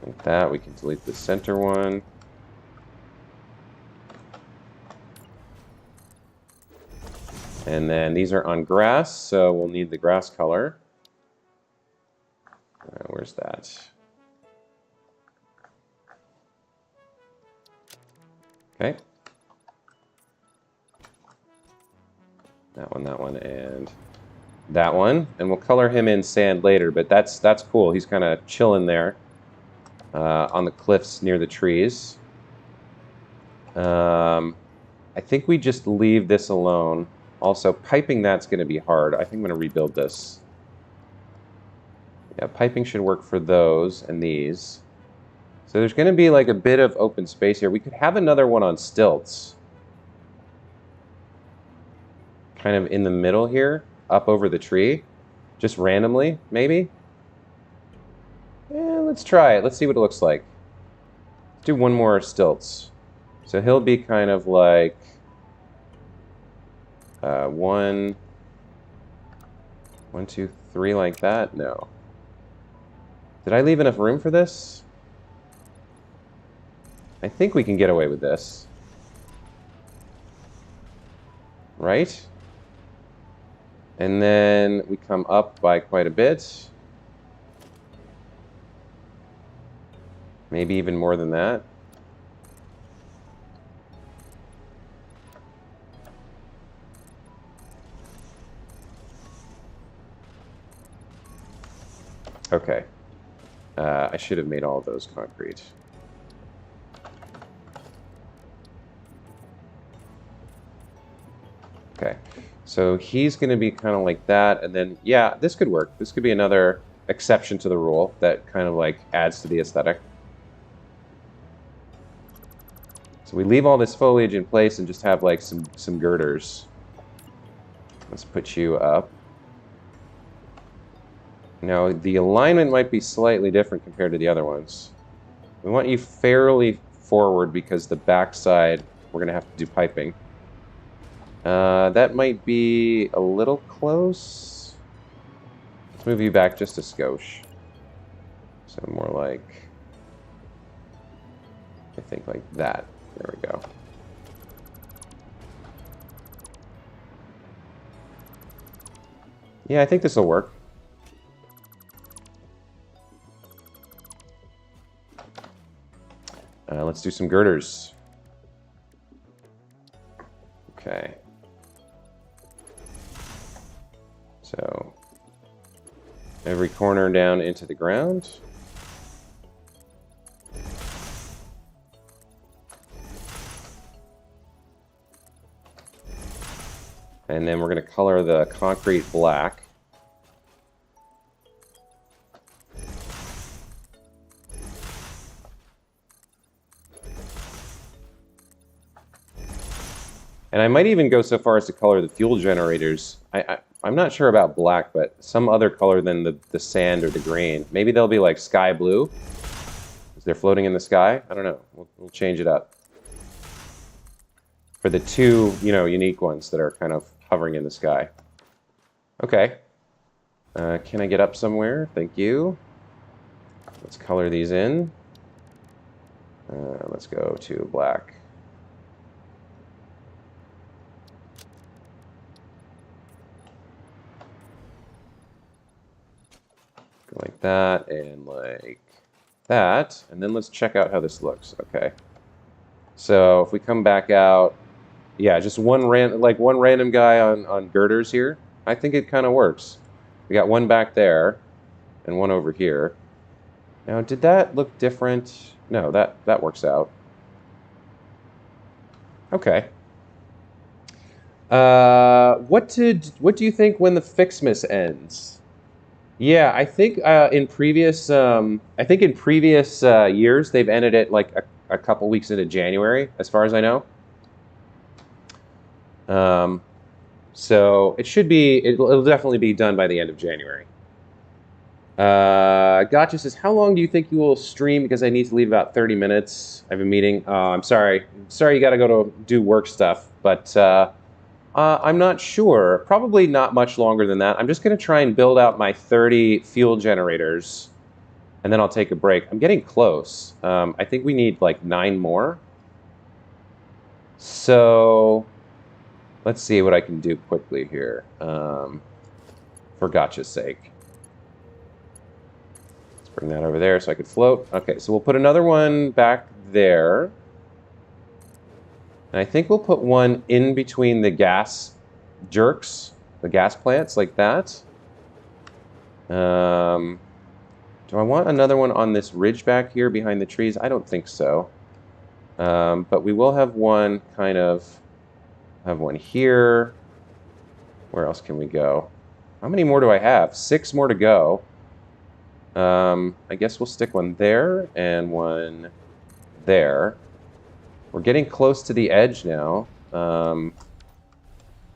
Like that. We can delete the center one. And then these are on grass, so we'll need the grass color. Where's that? Okay. That one, and that one. And we'll color him in sand later, but that's cool. He's kind of chilling there on the cliffs near the trees. I think we just leave this alone. Also, piping that's going to be hard. I think I'm going to rebuild this. Yeah, piping should work for those and these. So there's going to be like a bit of open space here. We could have another one on stilts. Kind of in the middle here, up over the tree. Just randomly, maybe. Yeah, let's try it. Let's see what it looks like. Let's do one more stilts. So he'll be kind of like one, two, three, like that. No. Did I leave enough room for this? I think we can get away with this. Right? And then we come up by quite a bit. Maybe even more than that. Okay. I should have made all of those concrete. Okay. So he's going to be kind of like that. And then, yeah, this could work. This could be another exception to the rule that kind of like adds to the aesthetic. So we leave all this foliage in place and just have like some girders. Let's put you up. Now, the alignment might be slightly different compared to the other ones. We want you fairly forward because the backside, we're going to have to do piping. That might be a little close. Let's move you back just a skosh. So more like, I think like that. There we go. Yeah, I think this will work. Let's do some girders. Okay. So every corner down into the ground. And then we're going to color the concrete black. And I might even go so far as to color the fuel generators. I'm not sure about black, but some other color than the sand or the green. Maybe they'll be like sky blue, because they're floating in the sky. I don't know. We'll change it up. For the two, unique ones that are kind of hovering in the sky. Okay. Can I get up somewhere? Thank you. Let's color these in. Let's go to black. Go like that and like that. And then let's check out how this looks. Okay. So if we come back out, yeah, just one random guy on girders here. I think it kind of works. We got one back there and one over here. Now, did that look different? No, that works out. Okay. What do you think when the Fixmas ends? Yeah, I think in previous years they've ended it like a couple weeks into January, as far as I know. So it'll definitely be done by the end of January. Gotcha says, how long do you think you will stream? Because I need to leave about 30 minutes. I have a meeting. I'm sorry. Sorry you got to go to do work stuff, but I'm not sure. Probably not much longer than that. I'm just going to try and build out my 30 fuel generators, and then I'll take a break. I'm getting close. I think we need like 9 more. So let's see what I can do quickly here, for gotcha's sake. Let's bring that over there so I could float. Okay, so we'll put another one back there. And I think we'll put one in between the gas jerks, the gas plants, like that. Do I want another one on this ridge back here behind the trees? I don't think so. But we will have one have one here. Where else can we go? How many more do I have? 6 more to go. I guess we'll stick one there and one there. We're getting close to the edge now.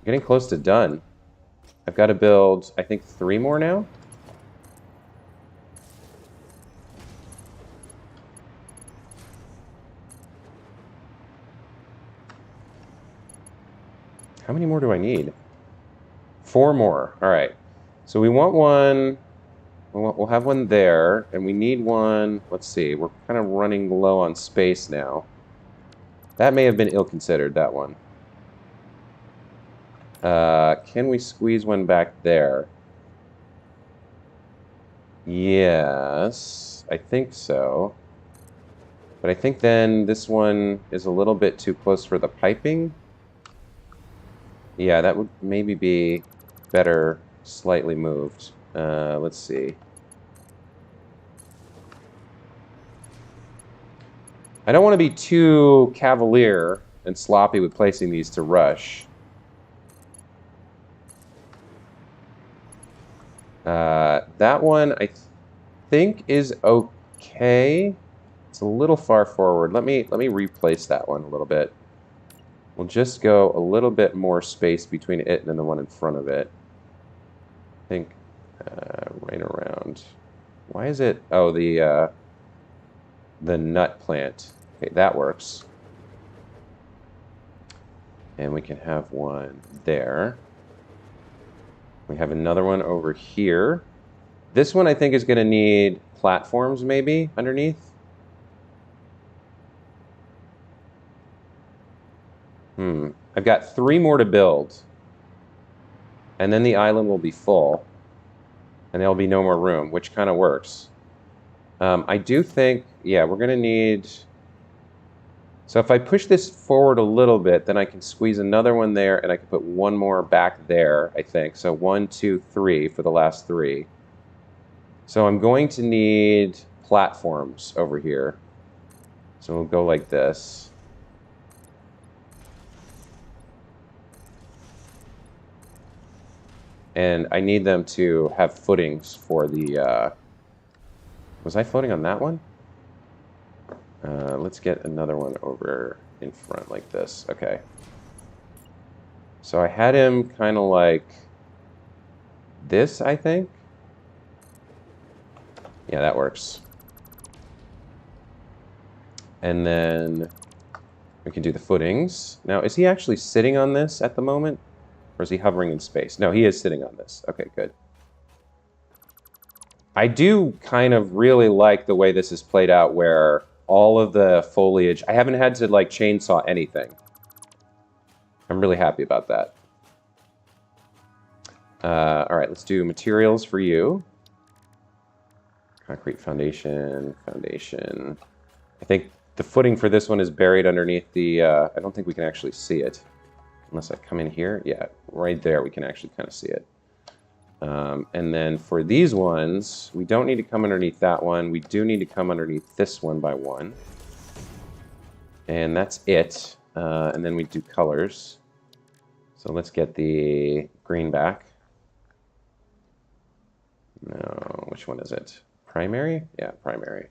Getting close to done. I've got to build, I think, 3 more now. How many more do I need? 4 more. All right. So we want one. We'll have one there, and we need one. Let's see. We're kind of running low on space now. That may have been ill-considered, that one. Can we squeeze one back there? Yes, I think so. But I think then this one is a little bit too close for the piping. Yeah, that would maybe be better slightly moved. Let's see. I don't want to be too cavalier and sloppy with placing these to rush. That one I think is okay. It's a little far forward. Let me replace that one a little bit. We'll just go a little bit more space between it and the one in front of it. I think right around. Why is it? Oh, the nut plant. Okay, that works. And we can have one there. We have another one over here. This one I think is going to need platforms maybe underneath. I've got 3 more to build. And then the island will be full. And there'll be no more room, which kind of works. I do think, yeah, we're going to need... So if I push this forward a little bit, then I can squeeze another one there, and I can put one more back there, I think. So 1, 2, 3 for the last 3. So I'm going to need platforms over here. So we'll go like this. And I need them to have footings for the... Was I floating on that one? Let's get another one over in front like this. Okay. So I had him kind of like this, I think. Yeah, that works. And then we can do the footings. Now, is he actually sitting on this at the moment? Or is he hovering in space? No, he is sitting on this. Okay, good. I do kind of really like the way this is played out, where all of the foliage, I haven't had to like chainsaw anything. I'm really happy about that. All right, let's do materials for you. Concrete foundation, foundation. I think the footing for this one is buried underneath the, I don't think we can actually see it. Unless I come in here. Yeah, right there we can actually kind of see it. And then for these ones, we don't need to come underneath that one. We do need to come underneath this one by one. And that's it. And then we do colors. So let's get the green back. No, which one is it? Primary? Yeah, primary.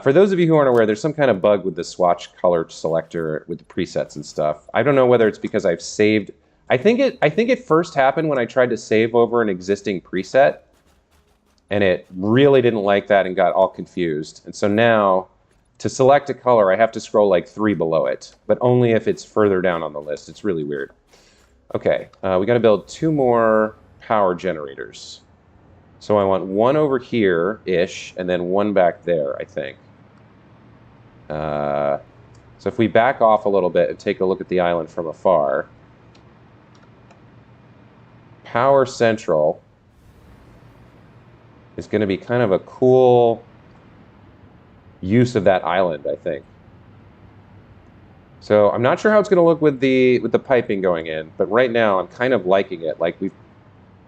For those of you who aren't aware, there's some kind of bug with the swatch color selector with the presets and stuff. I don't know whether it's because I've saved... I think it first happened when I tried to save over an existing preset, and it really didn't like that and got all confused. And so now, to select a color, I have to scroll like 3 below it, but only if it's further down on the list. It's really weird. Okay, we got to build 2 more power generators. So I want 1 over here-ish, and then 1 back there, I think. So if we back off a little bit and take a look at the island from afar, Power Central is going to be kind of a cool use of that island, I think. So I'm not sure how it's going to look with the piping going in, but right now I'm kind of liking it. Like we've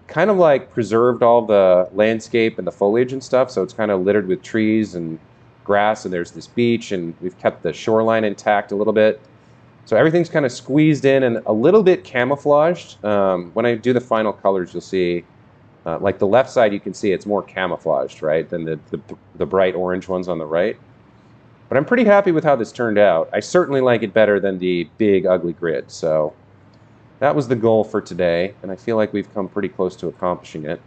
kind of like preserved all the landscape and the foliage and stuff, so it's kind of littered with trees and grass, and there's this beach, and we've kept the shoreline intact a little bit. So everything's kind of squeezed in and a little bit camouflaged. When I do the final colors, you'll see, like the left side, you can see it's more camouflaged, right, than the bright orange ones on the right. But I'm pretty happy with how this turned out. I certainly like it better than the big, ugly grid. So that was the goal for today, and I feel like we've come pretty close to accomplishing it.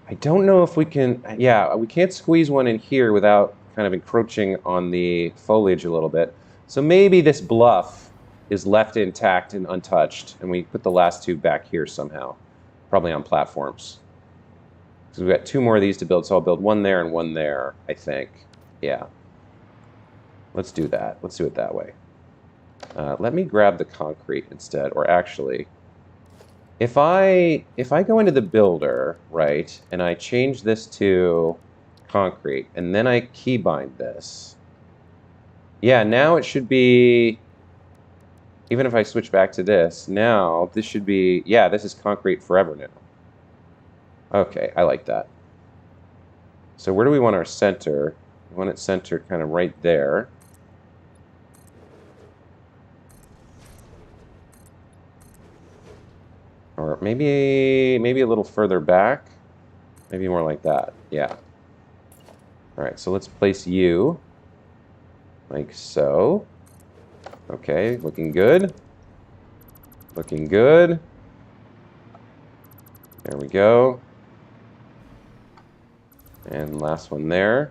I don't know if we can... Yeah, we can't squeeze one in here without kind of encroaching on the foliage a little bit. So maybe this bluff is left intact and untouched, and we put the last 2 back here somehow, probably on platforms. So we've got 2 more of these to build, so I'll build 1 there and 1 there, I think. Yeah. Let's do that. Let's do it that way. Let me grab the concrete instead, or actually, if I go into the builder, right, and I change this to concrete, and then I keybind this, yeah, now it should be, even if I switch back to this, now this should be, yeah, this is concrete forever now. Okay, I like that. So where do we want our center? We want it centered kind of right there. Or maybe a little further back. Maybe more like that. Yeah. All right, so let's place you like so. Okay, looking good. Looking good. There we go. And last one there.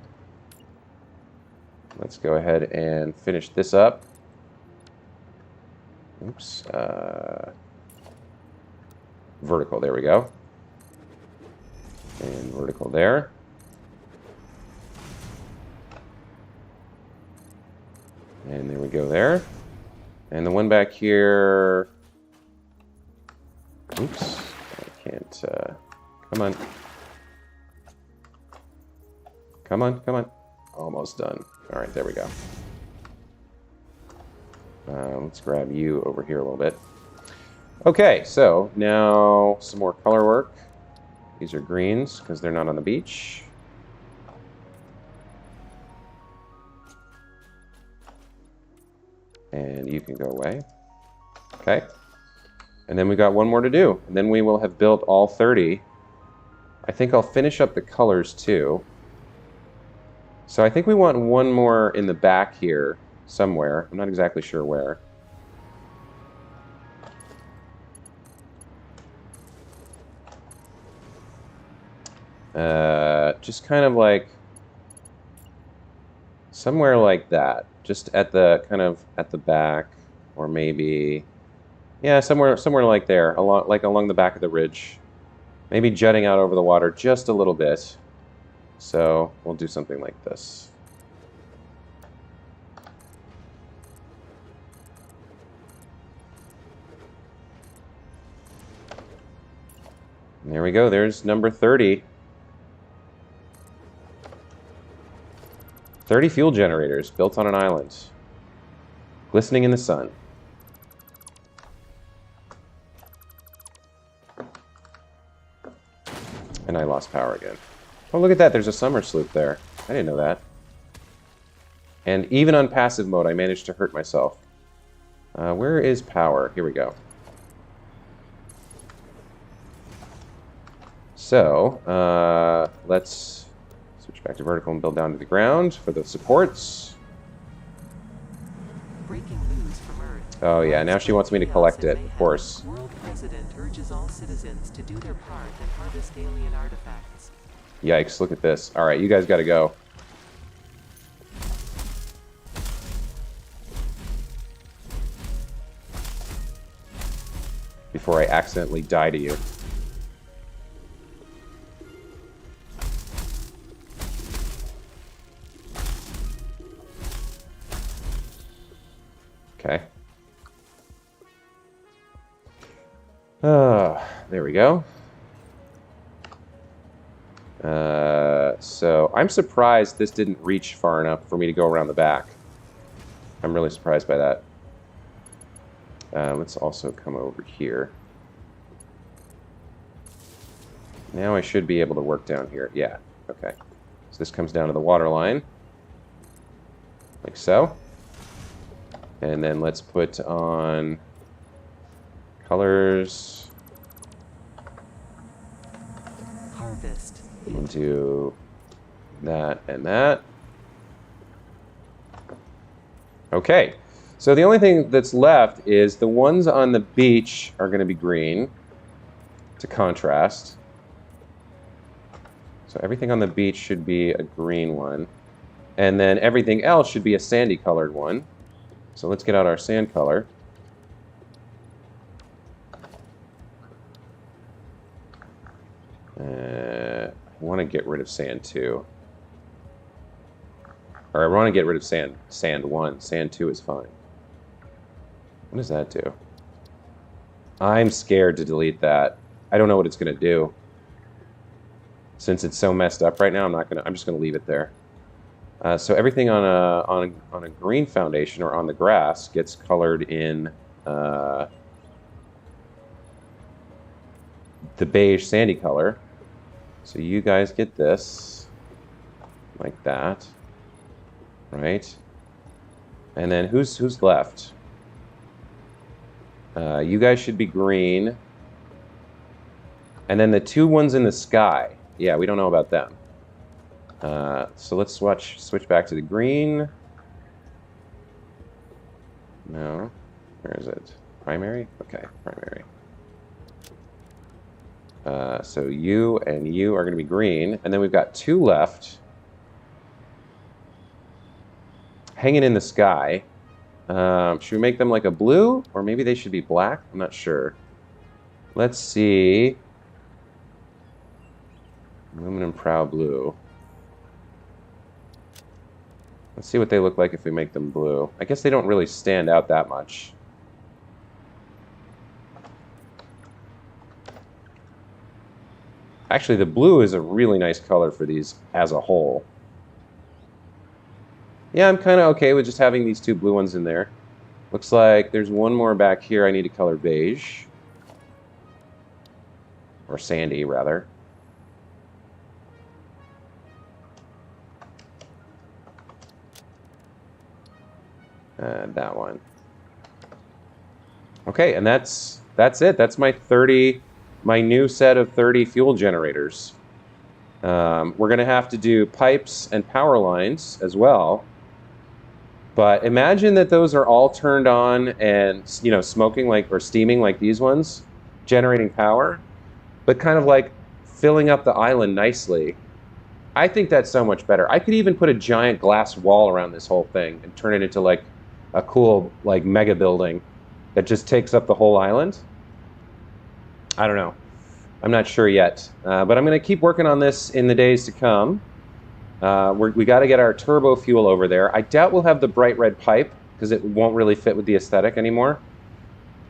Let's go ahead and finish this up. Oops. Vertical, there we go. And vertical there. And there we go there. And the one back here... Oops. I can't... Come on. Come on, come on. Almost done. All right, there we go. Let's grab you over here a little bit. Okay, so now some more color work. These are greens because they're not on the beach. And you can go away. Okay. And then we got 1 more to do. And then we will have built all 30. I think I'll finish up the colors too. So I think we want 1 more in the back here somewhere. I'm not exactly sure where. Just kind of like somewhere like that. Just at the kind of at the back, or maybe, yeah, somewhere like there, along the back of the ridge. Maybe jutting out over the water just a little bit. So we'll do something like this. And there we go. There's number 30. 30 fuel generators built on an island, glistening in the sun. And I lost power again. Oh, look at that. There's a summer sloop there. I didn't know that. And even on passive mode, I managed to hurt myself. Where is power? Here we go. So, let's switch back to vertical and build down to the ground for the supports. Breaking news from Earth. Oh yeah, now she wants me to collect it, of course. World President urges all citizens to do their part and harvest alien artifacts. Yikes, look at this. Alright, you guys gotta go. Before I accidentally die to you. Okay. There we go. So I'm surprised this didn't reach far enough for me to go around the back. I'm really surprised by that. Let's also come over here. Now I should be able to work down here. Yeah, okay. So this comes down to the water line. Like so. And then let's put on colors. Harvest. We'll do that and that. Okay. So the only thing that's left is the ones on the beach are going to be green to contrast. So everything on the beach should be a green one. And then everything else should be a sandy colored one. So let's get out our sand color. I want to get rid of sand 2. Or I want to get rid of sand 1. Sand 2 is fine. What does that do? I'm scared to delete that. I don't know what it's going to do. Since it's so messed up right now, I'm just going to leave it there. So everything on a green foundation or on the grass gets colored in the beige sandy color. So you guys get this like that, right? And then who's left? You guys should be green. And then the 2 ones in the sky. Yeah, we don't know about them. So let's switch back to the green. No. Where is it? Primary? Okay, primary. So you and you are going to be green. And then we've got 2 left. Hanging in the sky. Should we make them like a blue? Or maybe they should be black? I'm not sure. Let's see. Aluminum prow blue. Let's see what they look like if we make them blue. I guess they don't really stand out that much. Actually, the blue is a really nice color for these as a whole. Yeah, I'm kind of okay with just having these 2 blue ones in there. Looks like there's one more back here I need to color beige. Or sandy, rather. That one. Okay, and that's it. That's my new set of 30 fuel generators. We're going to have to do pipes and power lines as well. But imagine that those are all turned on and, you know, smoking like, or steaming like these ones, generating power, but kind of like filling up the island nicely. I think that's so much better. I could even put a giant glass wall around this whole thing and turn it into like a cool like mega building that just takes up the whole island. I don't know. I'm not sure yet, but I'm going to keep working on this in the days to come. We got to get our turbo fuel over there. I doubt we'll have the bright red pipe because it won't really fit with the aesthetic anymore.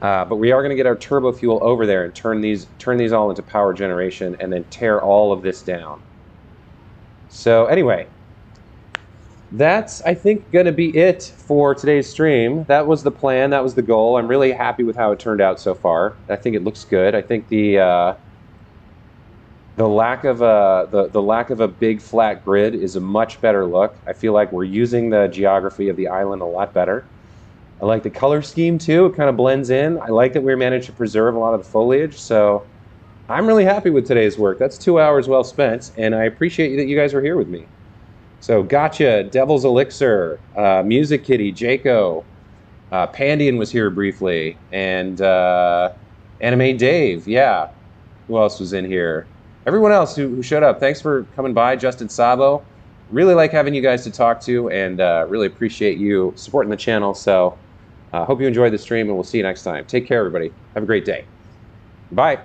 But we are going to get our turbo fuel over there and turn these all into power generation and then tear all of this down. So anyway, that's, I think, going to be it for today's stream. That was the plan. That was the goal. I'm really happy with how it turned out so far. I think it looks good. I think the lack of a big flat grid is a much better look. I feel like we're using the geography of the island a lot better. I like the color scheme too. It kind of blends in. I like that we managed to preserve a lot of the foliage. So I'm really happy with today's work. That's 2 hours well spent, and I appreciate that you guys were here with me. So gotcha, Devil's Elixir, Music Kitty, Jaco, Pandian was here briefly, and Anime Dave, yeah. Who else was in here? Everyone else who showed up, thanks for coming by. Justin Sabo, really like having you guys to talk to, and really appreciate you supporting the channel. So hope you enjoyed the stream, and we'll see you next time. Take care, everybody. Have a great day. Bye.